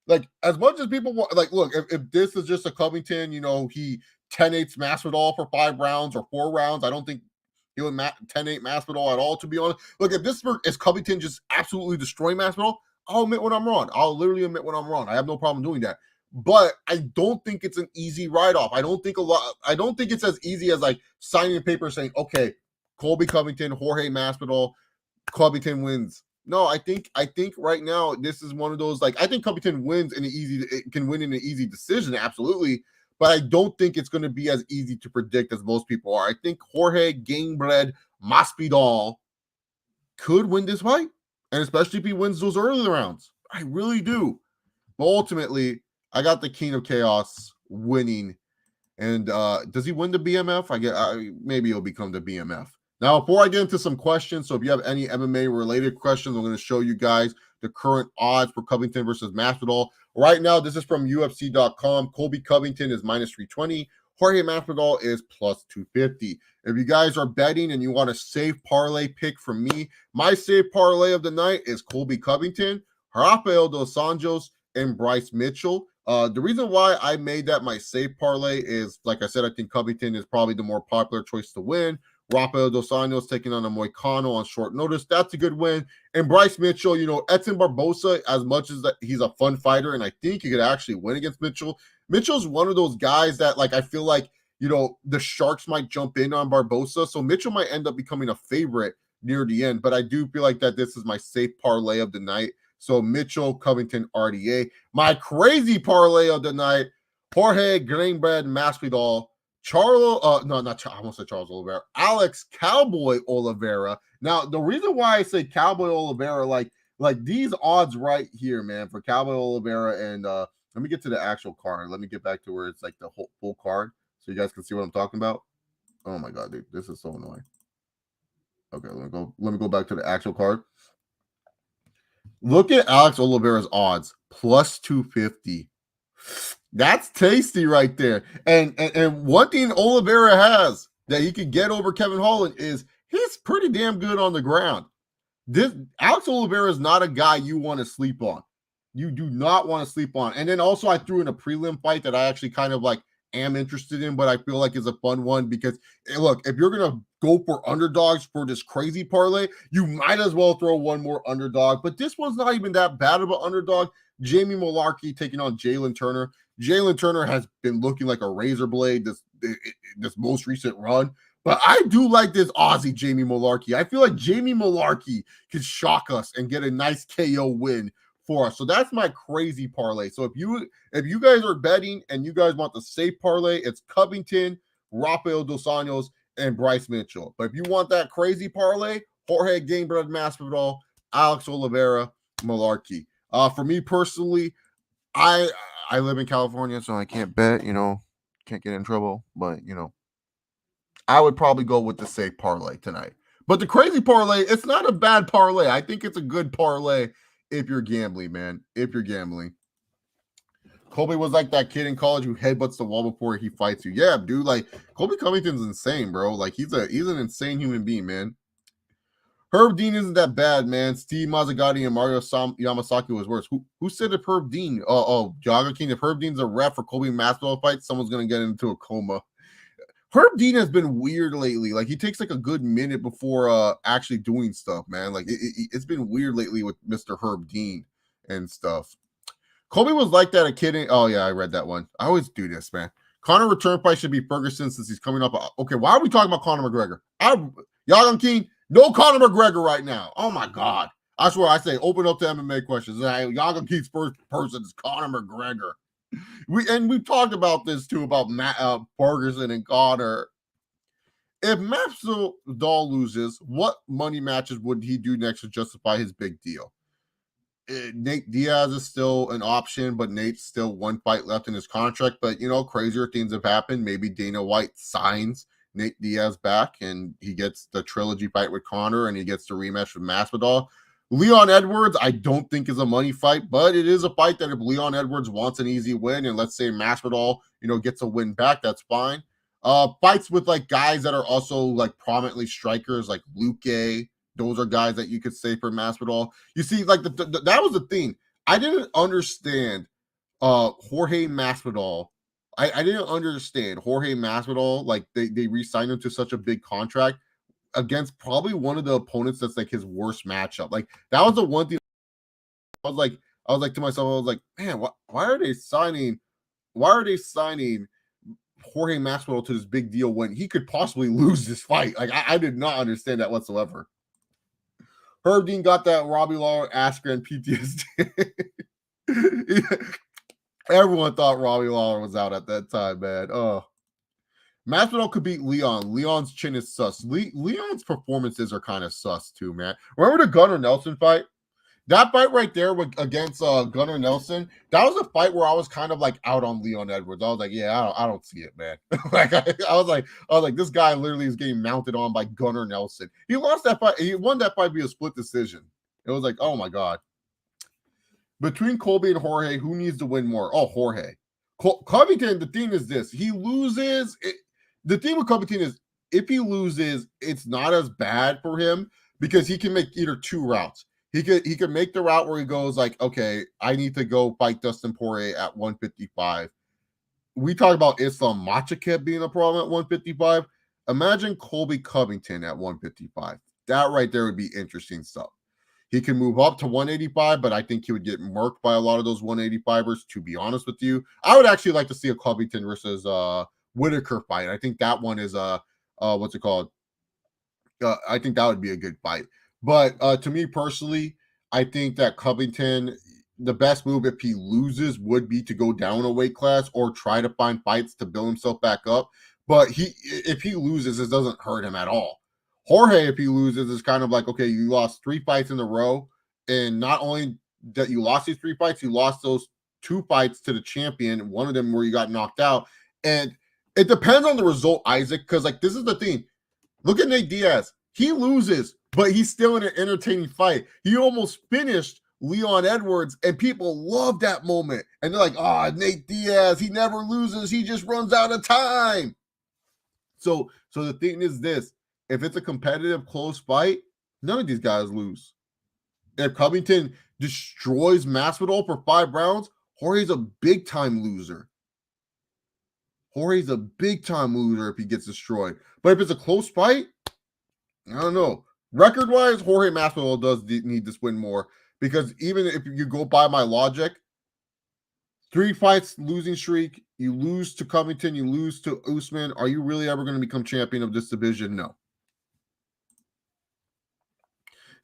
Like, as much as people want, like, look, if this is just a Covington, he 10-8s Masvidal for 5 rounds or 4 rounds, I don't think he would 10-8 Masvidal at all, to be honest. Look, if this is Covington just absolutely destroying Masvidal, I'll admit when I'm wrong. I'll literally admit when I'm wrong. I have no problem doing that. but I don't think it's an easy write-off. I don't think it's as easy as like signing a paper saying, okay, Colby Covington, Jorge Masvidal, Covington wins. No, I think right now this is one of those, like, I think Covington can win in an easy decision, absolutely. But I don't think it's going to be as easy to predict as most people are. I think Jorge Gamebred Masvidal could win this fight, and especially if he wins those early rounds. I really do. But ultimately, I got the King of Chaos winning. And does he win the BMF? Maybe he'll become the BMF. Now, before I get into some questions, so if you have any MMA related questions, I'm going to show you guys the current odds for Covington versus Masvidal. Right now, this is from UFC.com. Colby Covington is minus 320. Jorge Masvidal is plus 250. If you guys are betting and you want a safe parlay pick from me, my safe parlay of the night is Colby Covington, Rafael dos Anjos, and Bryce Mitchell. The reason why I made that my safe parlay is, like I said, I think Covington is probably the more popular choice to win. Rafael dos Anjos taking on a Moicano on short notice. That's a good win. And Bryce Mitchell, Edson Barbosa, as much as that he's a fun fighter, and I think he could actually win against Mitchell. Mitchell's one of those guys that, like, I feel like, the Sharks might jump in on Barbosa. So Mitchell might end up becoming a favorite near the end. But I do feel like that this is my safe parlay of the night. So Mitchell, Covington, RDA. My crazy parlay of the night, Jorge Gamebred Masvidal, I almost said Charles Oliveira, Alex Cowboy Oliveira. Now, the reason why I say Cowboy Oliveira, like these odds right here, man, for Cowboy Oliveira, and let me get to the actual card. Let me get back to where it's like the whole full card so you guys can see what I'm talking about. Oh my god, dude, this is so annoying. Okay, let me go back to the actual card. Look at Alex Oliveira's odds, plus 250. That's tasty right there. And one thing Oliveira has that he could get over Kevin Holland is he's pretty damn good on the ground. This Alex Oliveira is not a guy you want to sleep on. You do not want to sleep on. And then also I threw in a prelim fight that I actually kind of like am interested in, but I feel like is a fun one because, look, if you're going to go for underdogs for this crazy parlay, you might as well throw one more underdog. But this one's not even that bad of an underdog. Jamie Malarkey taking on Jalen Turner. Jalen Turner has been looking like a razor blade this most recent run. But I do like this Aussie Jamie Malarkey. I feel like Jamie Malarkey could shock us and get a nice KO win for us. So that's my crazy parlay. So if you guys are betting and you guys want the safe parlay, it's Covington, Rafael dos Anjos, and Bryce Mitchell. But if you want that crazy parlay, Jorge Gamebred Masvidal, Alex Oliveira, Malarkey. For me personally, I live in California, so I can't bet, can't get in trouble. But, I would probably go with the safe parlay tonight. But the crazy parlay, it's not a bad parlay. I think it's a good parlay if you're gambling, man. If you're gambling. Colby was like that kid in college who headbutts the wall before he fights you. Yeah, dude, like Colby Covington's insane, bro. Like he's an insane human being, man. Herb Dean isn't that bad, man. Steve Mazzagatti and Mario Yamasaki was worse. Who said if Herb Dean? Jaga King. If Herb Dean's a ref for Colby Masvidal fight, someone's gonna get into a coma. Herb Dean has been weird lately. Like he takes like a good minute before actually doing stuff, man. Like it's been weird lately with Mr. Herb Dean and stuff. Colby was like that a kid. Oh yeah, I read that one. I always do this, man. Conor return fight should be Ferguson since he's coming up. Okay, why are we talking about Conor McGregor? Yagan King, no Conor McGregor right now. Oh my God. I swear I say open up to MMA questions. Yagan King's first person is Conor McGregor. We've talked about this too about Ferguson and Conor. If Masvidal loses, what money matches would he do next to justify his big deal? Nate Diaz is still an option, but Nate's still one fight left in his contract. But, crazier things have happened. Maybe Dana White signs Nate Diaz back and he gets the trilogy fight with Conor and he gets the rematch with Masvidal. Leon Edwards, I don't think is a money fight, but it is a fight that if Leon Edwards wants an easy win and let's say Masvidal, gets a win back, that's fine. Fights with like guys that are also like prominently strikers like Luque. Those are guys that you could say for Masvidal. You see, like that was the thing. I didn't understand Jorge Masvidal. I didn't understand Jorge Masvidal. Like they re-signed him to such a big contract against probably one of the opponents that's like his worst matchup. Like that was the one thing I was like, I was like to myself, I was like, man, why are they signing Jorge Masvidal to this big deal when he could possibly lose this fight? Like, I did not understand that whatsoever. Herb Dean got that Robbie Lawler Askren PTSD. Everyone thought Robbie Lawler was out at that time, man. Oh. Masvidal could beat Leon. Leon's chin is sus. Leon's performances are kind of sus too, man. Remember the Gunnar Nelson fight? That fight right there against Gunnar Nelson, that was a fight where I was kind of like out on Leon Edwards. I was like, yeah, I don't see it, man. Like I was like, this guy literally is getting mounted on by Gunnar Nelson. He lost that fight. He won that fight via split decision. It was like, oh my god. Between Colby and Jorge, who needs to win more? Oh, Jorge. Covington, the thing is this. He loses. The thing with Covington is if he loses, it's not as bad for him because he can make either two routes. He could make the route where he goes like, okay, I need to go fight Dustin Poirier at 155. We talk about Islam Makhachev being a problem at 155. Imagine Colby Covington at 155. That right there would be interesting stuff. He can move up to 185, but I think he would get murked by a lot of those 185ers, to be honest with you. I would actually like to see a Covington versus Whitaker fight. I think that one is what's it called? I think that would be a good fight. But to me personally, I think that Covington, the best move if he loses would be to go down a weight class or try to find fights to build himself back up. But if he loses, it doesn't hurt him at all. Jorge, if he loses, is kind of like, okay, you lost 3 fights in a row. And not only that you lost these 3 fights, you lost those 2 fights to the champion, one of them where you got knocked out. And it depends on the result, Isaac, because like this is the thing. Look at Nate Diaz. He loses, but he's still in an entertaining fight. He almost finished Leon Edwards, and people love that moment. And they're like, Nate Diaz, he never loses. He just runs out of time. So the thing is this. If it's a competitive, close fight, none of these guys lose. If Covington destroys Masvidal for 5 rounds, Jorge's a big-time loser. Jorge's a big-time loser if he gets destroyed. But if it's a close fight, I don't know. Record-wise, Jorge Masvidal does need this win more because even if you go by my logic, 3 fights losing streak, you lose to Covington, you lose to Usman. Are you really ever going to become champion of this division? No.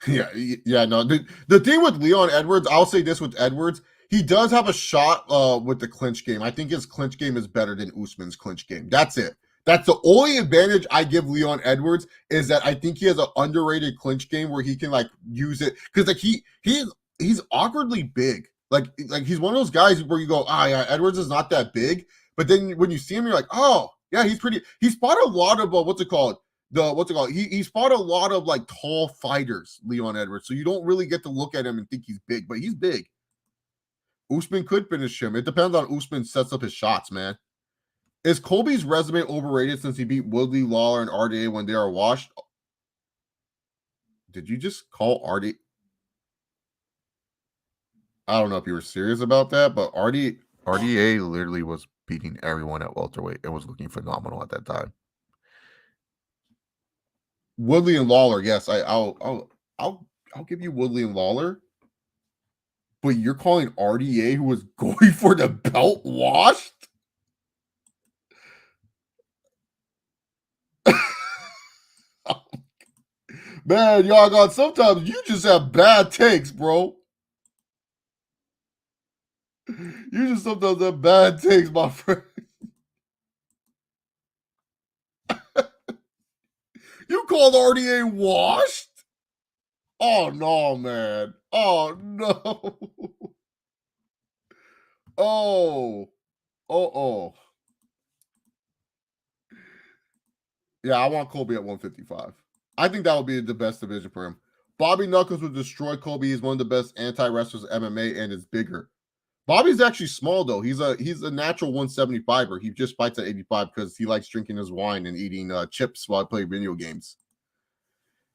Yeah, no. The thing with Leon Edwards, I'll say this with Edwards, he does have a shot with the clinch game. I think his clinch game is better than Usman's clinch game. That's it. That's the only advantage I give Leon Edwards is that I think he has an underrated clinch game where he can like use it because like he's awkwardly big. Like he's one of those guys where you go, yeah, Edwards is not that big, but then when you see him, you're like, oh yeah, he's pretty. He's fought a lot of He's fought a lot of like tall fighters, Leon Edwards. So you don't really get to look at him and think he's big, but he's big. Usman could finish him. It depends on Usman sets up his shots, man. Is Colby's resume overrated since he beat Woodley, Lawler, and RDA when they are washed? Did you just call RDA? I don't know if you were serious about that, but RDA literally was beating everyone at welterweight and was looking phenomenal at that time. Woodley and Lawler, yes, I'll give you Woodley and Lawler, but you're calling RDA, who was going for the belt, washed? Man, y'all got sometimes you just have bad takes, bro. You just sometimes have bad takes, my friend. You called RDA washed? Oh no, man. Oh no. Oh. Yeah, I want Colby at 155. I think that would be the best division for him. Bobby Knuckles would destroy Colby. He's one of the best anti-wrestlers in MMA and is bigger. Bobby's actually small though. He's a natural 175er. He just fights at 85 because he likes drinking his wine and eating chips while playing video games.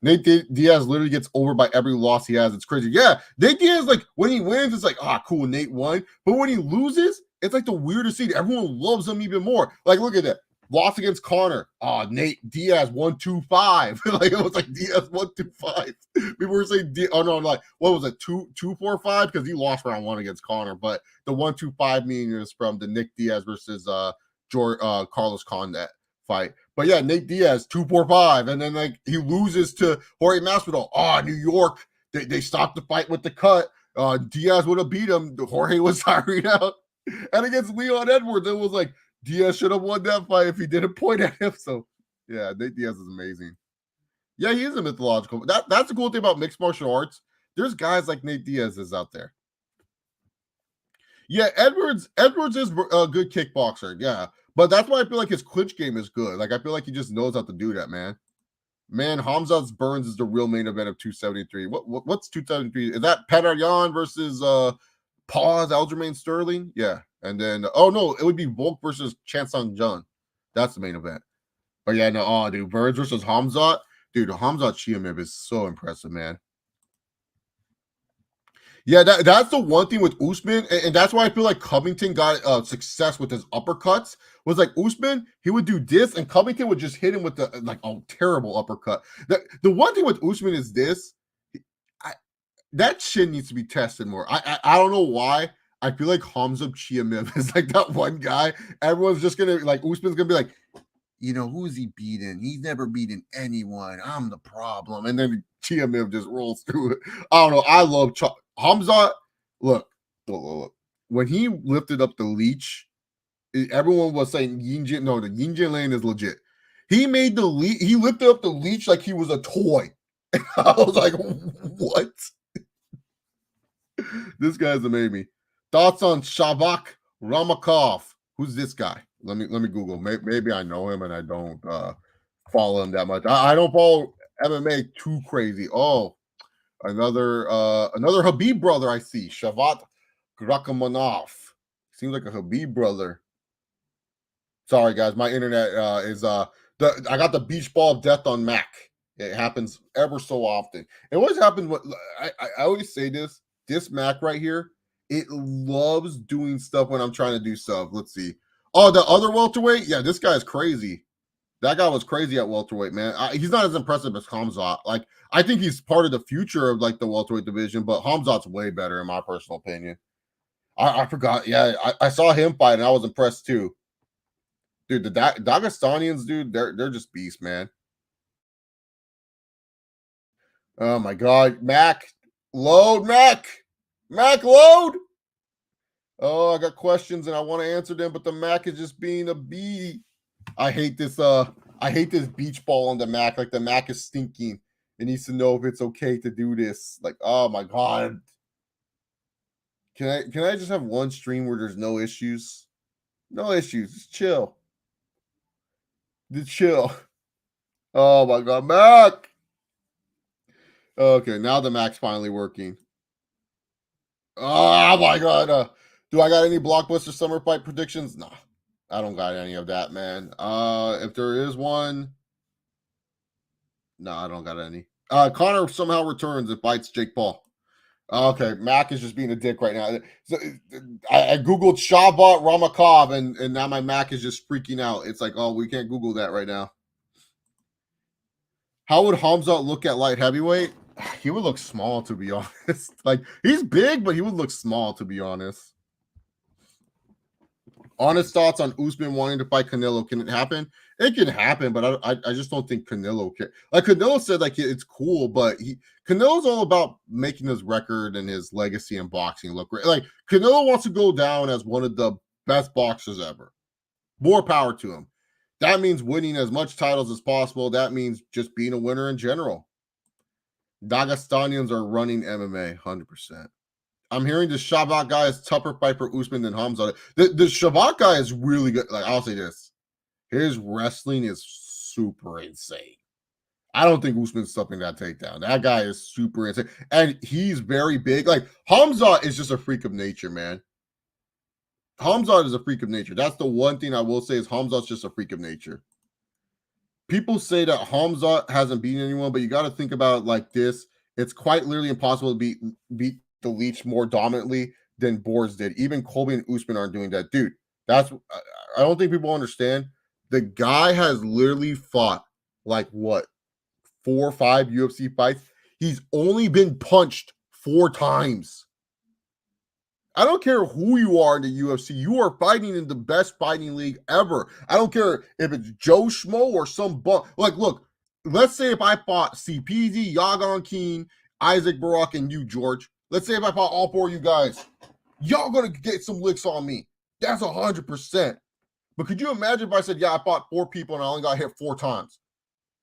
Nate Diaz literally gets over by every loss he has. It's crazy. Yeah, Nate Diaz, like when he wins, it's like, cool, Nate won. But when he loses, it's like the weirdest thing. Everyone loves him even more. Like, look at that. Lost against Connor. Oh, Nate Diaz 125. Like it was like Diaz 125. People were saying, oh no, like what was it, 245? Because he lost round 1 against Connor, but the 125 meaning is from the Nick Diaz versus Carlos Condit fight. But yeah, Nate Diaz 245, and then like he loses to Jorge Masvidal. Oh, New York, they stopped the fight with the cut. Diaz would have beat him. Jorge was tired out. And against Leon Edwards, it was like Diaz should have won that fight if he didn't point at him. So, yeah, Nate Diaz is amazing. Yeah, he is a mythological. That's the cool thing about mixed martial arts. There's guys like Nate Diaz is out there. Yeah, Edwards is a good kickboxer. Yeah, but that's why I feel like his clinch game is good. Like I feel like he just knows how to do that, man. Man, Hamzat Burns is the real main event of 273. What's 273? Is that Petaryan versus Pause Aljamain Sterling? Yeah. And then oh no, it would be Volk versus Chansung Jun. That's the main event. But yeah, no, oh dude, Burns versus Hamzat. Dude, Hamzat Chimaev is so impressive, man. Yeah, that's the one thing with Usman, and that's why I feel like Covington got success with his uppercuts. Was like Usman, he would do this, and Covington would just hit him with the like a terrible uppercut. The one thing with Usman is this: that chin needs to be tested more. I don't know why. I feel like Hamza Chimaev is like that one guy. Everyone's just gonna like Usman's gonna be like, you know, who's he beaten? He's never beaten anyone. I'm the problem. And then Chimaev just rolls through it. I don't know. I love Hamza. Look. When he lifted up the leech, everyone was saying Yinjin. No, the Yinjin lane is legit. He made the leech. He lifted up the leech like he was a toy. I was like, what? This guy's amazing. Thoughts on Shavak Ramakov? Who's this guy? Let me Google. Maybe I know him and I don't follow him that much. I don't follow MMA too crazy. Oh, another Habib brother I see. Shavat Grakamanov. Seems like a Habib brother. Sorry guys, my internet is I got the beach ball of death on Mac. It happens ever so often. It always happens. What I always say this Mac right here, it loves doing stuff when I'm trying to do stuff. Let's see. Oh, the other welterweight? Yeah, this guy's crazy. That guy was crazy at welterweight, man. He's not as impressive as Hamzat. Like, I think he's part of the future of like the welterweight division, but Hamzat's way better in my personal opinion. I forgot. Yeah, I saw him fight and I was impressed too. Dude, the Dagestanians, dude, they're just beasts, man. Oh my god, Mac, load, Mac, load. Oh, I got questions and I want to answer them, but the Mac is just being a bee. I hate this beach ball on the Mac. Like the Mac is stinking. It needs to know if it's okay to do this. Like, oh my god. Can I just have one stream where there's no issues? No issues. Just chill. Just chill. Oh my god, Mac. Okay, now the Mac's finally working. Oh my god. Do I got any blockbuster summer fight predictions? Nah. I don't got any of that, man. If there is one, no, I don't got any. Connor somehow returns and fights Jake Paul. Okay, Mac is just being a dick right now. So I googled Shavkat Ramakov, and now my Mac is just freaking out. It's like, oh, we can't Google that right now. How would Hamza look at light heavyweight? He would look small, to be honest. Like he's big, but he would look small, to be honest. Honest thoughts on Usman wanting to fight Canelo. Can it happen? It can happen, but I just don't think Canelo can. Like Canelo said, like it's cool, but Canelo's all about making his record and his legacy in boxing look great. Like Canelo wants to go down as one of the best boxers ever. More power to him. That means winning as much titles as possible. That means just being a winner in general. Dagestanians are running MMA 100%. I'm hearing the Shavkat guy is tougher fight for Usman than Hamza. The Shavkat guy is really good. Like I'll say this, his wrestling is super insane. I don't think Usman's stopping that takedown. That guy is super insane, and he's very big. Like Hamza is just a freak of nature, man. Hamza is a freak of nature. That's the one thing I will say is Hamza's just a freak of nature. People say that Hamza hasn't beaten anyone, but you got to think about it like this. It's quite literally impossible to beat the leech more dominantly than Boers did. Even Colby and Usman aren't doing that. Dude, I don't think people understand The guy has literally fought like what 4 or 5 UFC fights. He's only been punched 4 times. I don't care who you are in the UFC. You are fighting in the best fighting league ever. I don't care if it's Joe Schmo or some like, look, let's say if I fought CPZ, Yagon Keen, Isaac Barak, and you, George. Let's say if I fought all 4 of you guys, y'all gonna get some licks on me. That's 100%. But could you imagine if I said, yeah, I fought 4 people and I only got hit 4 times?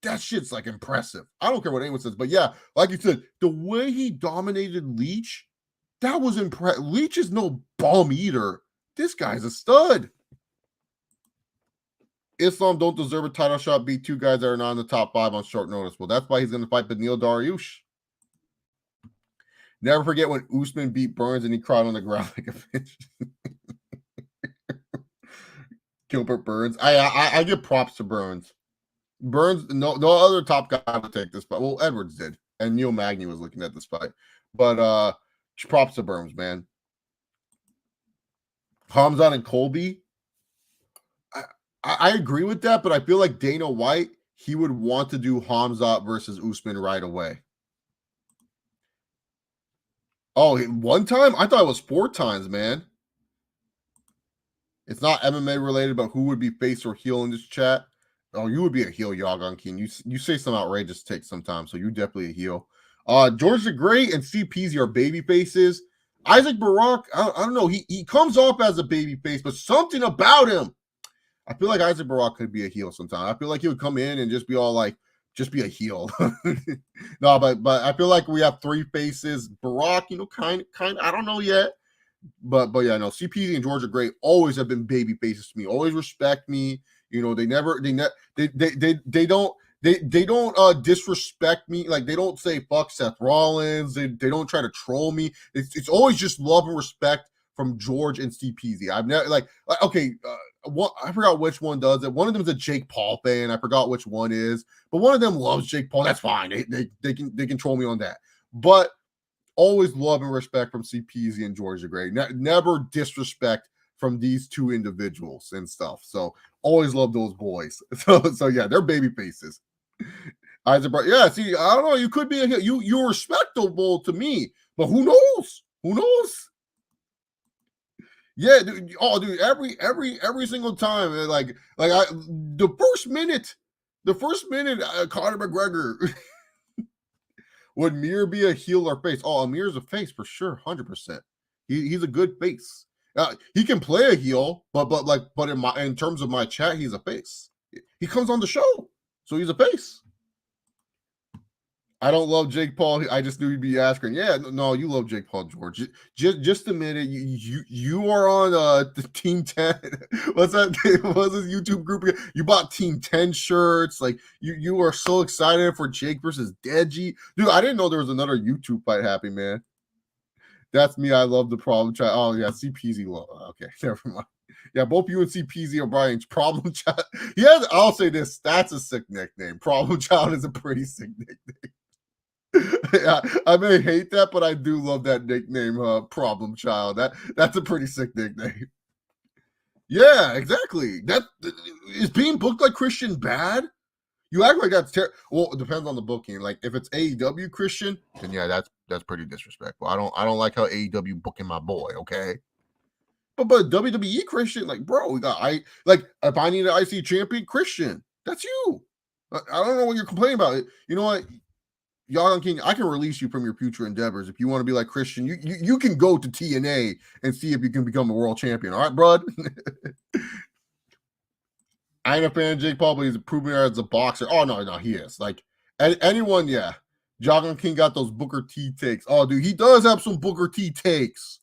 That shit's like impressive. I don't care what anyone says, but yeah, like you said, the way he dominated Leach, that was impressive. Leach is no bum eater. This guy's a stud. Islam don't deserve a title shot. Beat 2 guys that are not in the top 5 on short notice. Well, that's why he's going to fight Beneil Dariush. Never forget when Usman beat Burns and he cried on the ground like a bitch. Gilbert Burns. I give props to Burns. Burns, no other top guy would take this fight. Well, Edwards did, and Neil Magny was looking at this fight. But props to Burns, man. Hamzat and Colby. I agree with that, but I feel like Dana White, he would want to do Hamzat versus Usman right away. Oh, 1 time? I thought it was 4 times, man. It's not MMA related, but who would be face or heel in this chat? Oh, you would be a heel, Yagon King. You say some outrageous takes sometimes, so you definitely a heel. George the Great and CPZ are baby faces. Isaac Barak, I don't know. He comes off as a baby face, but something about him. I feel like Isaac Barak could be a heel sometimes. I feel like he would come in and just be all like, just be a heel. No, but I feel like we have 3 faces. Barak, kind of, I don't know yet. But yeah, no, CPZ and George the Great always have been baby faces to me. Always respect me. They don't disrespect me. Like, they don't say fuck Seth Rollins. They don't try to troll me. It's always just love and respect from George and CPZ. I've never okay. I forgot which one does it. One of them is a Jake Paul fan. I forgot which one is, but one of them loves Jake Paul. That's fine. They can troll me on that. But always love and respect from CPZ and George the Great. Never disrespect from these 2 individuals and stuff. So always love those boys. So yeah, they're baby faces. Isaac, yeah. See, I don't know. You could be a heel. You're respectable to me, but who knows? Who knows? Yeah, dude. Oh, dude. Every single time, the first minute, Conor McGregor. Would Mir be a heel or face? Oh, Amir's a face for sure, 100%. He's a good face. He can play a heel, but in terms of my chat, he's a face. He comes on the show, so he's a face. I don't love Jake Paul. I just knew he'd be asking. Yeah, no, you love Jake Paul, George. Just a minute. You are on the Team 10. What's that? What's this YouTube group? You bought Team 10 shirts. Like you are so excited for Jake versus Deji. Dude, I didn't know there was another YouTube fight happening, man. That's me. I love the problem child. Oh yeah, CPZ. Okay, never mind. Yeah, both you and CPZ are Brian's problem child. Yeah, I'll say this. That's a sick nickname. Problem child is a pretty sick nickname. Yeah, I may hate that, but I do love that nickname, Problem Child. That's a pretty sick nickname. Yeah, exactly. That is being booked like Christian bad. You act like that's terrible. Well, it depends on the booking. Like if it's AEW Christian, then yeah, that's pretty disrespectful. I don't like how AEW booking my boy. Okay, but WWE Christian, like bro, we got if I need an IC champion Christian, that's you. I don't know what you're complaining about. You know what? Yagon King, I can release you from your future endeavors. If you want to be like Christian, you can go to TNA and see if you can become a world champion. All right, bud? I ain't a fan of Jake Paul, but he's proving as a boxer. Oh, no, he is. Like, anyone, yeah. Yagon King got those Booker T takes. Oh, dude, he does have some Booker T takes.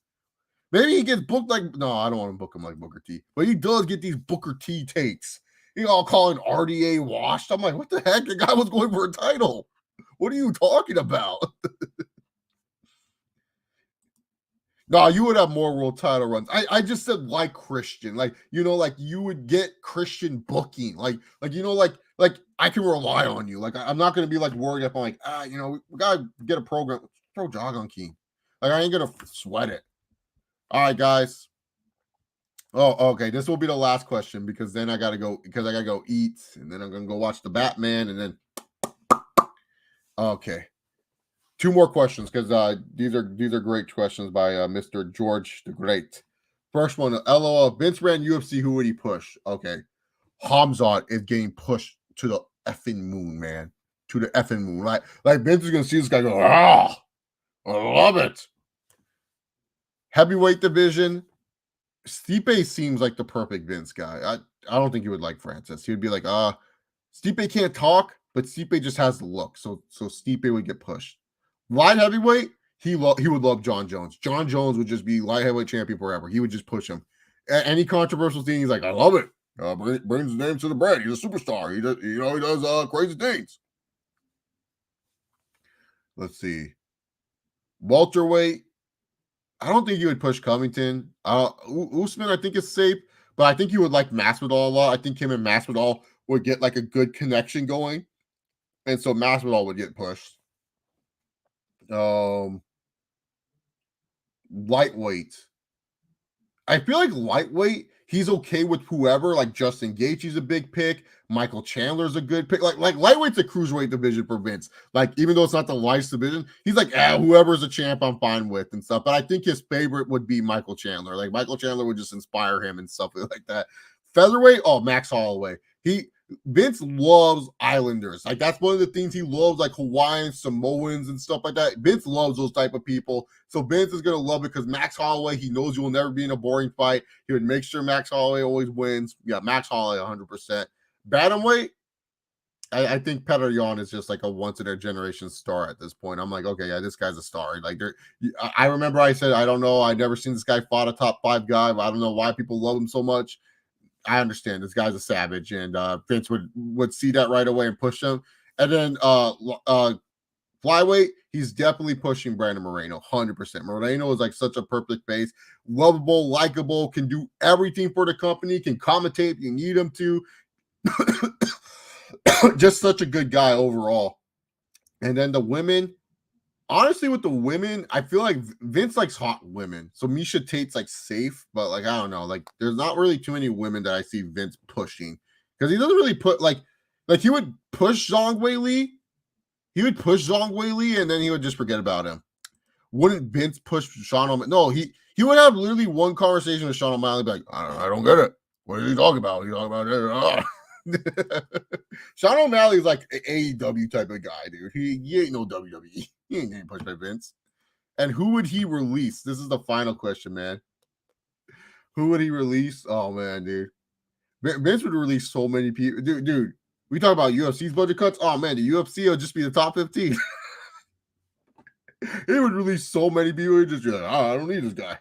Maybe he gets booked like, no, I don't want to book him like Booker T. But he does get these Booker T takes. He all calling RDA washed. I'm like, what the heck? The guy was going for a title. What are you talking about? No, you would have more world title runs. I just said like Christian, like you would get Christian booking, like I can rely on you. Like I'm not gonna be like worried if I'm like we gotta get a program. Throw Yagon King. Like I ain't gonna sweat it. All right, guys. Oh, okay. This will be the last question because then I gotta go eat, and then I'm gonna go watch the Batman, and then okay. Two more questions because these are great questions by Mr. George the Great. First one, LOL. Vince ran UFC. Who would he push? Okay, Hamzat is getting pushed to the effing moon, man. To the effing moon. Like Vince is gonna see this guy go, ah, I love it. Heavyweight division. Stipe seems like the perfect Vince guy. I don't think he would like Francis. He would be like, Stipe can't talk, but Stipe just has the look. So Stipe would get pushed. Light heavyweight, he would love John Jones. John Jones would just be light heavyweight champion forever. He would just push him. Any controversial thing, he's like, I love it. Brings his name to the bread. He's a superstar. He does crazy things. Let's see. Welterweight. I don't think he would push Covington. Usman, I think, is safe, but I think he would like Masvidal a lot. I think him and Masvidal would get like a good connection going, and so Masvidal would get pushed. Lightweight. I feel like lightweight, he's okay with whoever. Like Justin Gaethje's a big pick. Michael Chandler's a good pick. Like lightweight's a cruiserweight division for Vince. Like even though it's not the lightest division, he's like, whoever's a champ, I'm fine with and stuff. But I think his favorite would be Michael Chandler. Like Michael Chandler would just inspire him and stuff like that. Featherweight, Max Holloway. Vince loves Islanders. Like that's one of the things he loves, like Hawaiians, Samoans, and stuff like that. Vince loves those type of people. So Vince is gonna love it because Max Holloway, he knows you will never be in a boring fight. He would make sure Max Holloway always wins. Yeah, Max Holloway 100%. Bantamweight, I think Petr Yan is just like a once in a generation star at this point. I'm like, okay, yeah, this guy's a star. Like, I remember I said, I don't know, I've never seen this guy fought a top 5 guy, but I don't know why people love him so much. I understand this guy's a savage, and Vince would see that right away and push him. And then flyweight, he's definitely pushing Brandon Moreno, 100%. Moreno is like such a perfect face, lovable, likable, can do everything for the company, can commentate if you need him to. Just such a good guy overall. And then the women, honestly, with the women, I feel like Vince likes hot women. So Misha Tate's like safe, but like, I don't know. Like, there's not really too many women that I see Vince pushing because he doesn't really put like he would push Zhang Weili. He would push Zhang Weili and then he would just forget about him. Wouldn't Vince push Sean O'Malley? No, he would have literally one conversation with Sean O'Malley, like, I don't get it. What are you talking about? You talking about it? Sean O'Malley is like an AEW type of guy, dude. He ain't no WWE. He ain't getting pushed by Vince. And who would he release? This is the final question, man. Who would he release? Oh, man, dude. Vince would release so many people. Dude, we talk about UFC's budget cuts. Oh, man, the UFC will just be the top 15. He would release so many people. He'd just be like, I don't need this guy.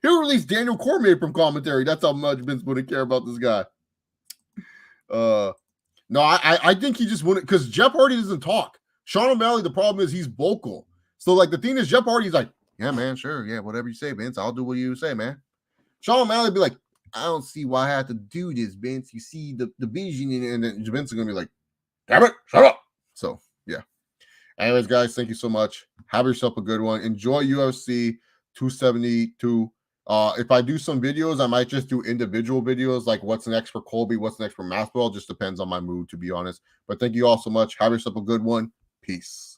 He would release Daniel Cormier from commentary. That's how much Vince wouldn't care about this guy. No, I think he just wouldn't, because Jeff Hardy doesn't talk. Sean O'Malley, the problem is he's vocal. So like the thing is, Jeff Hardy's like, yeah, man, sure, yeah, whatever you say, Vince, I'll do what you say, man. Sean O'Malley be like, I don't see why I have to do this, Vince. You see the vision, and then Vince is gonna be like, damn it, shut up. So yeah. Anyways, guys, thank you so much. Have yourself a good one. Enjoy UFC 272. If I do some videos, I might just do individual videos, like what's next for Colby, what's next for Masvidal. Just depends on my mood, to be honest. But thank you all so much. Have yourself a good one. Peace.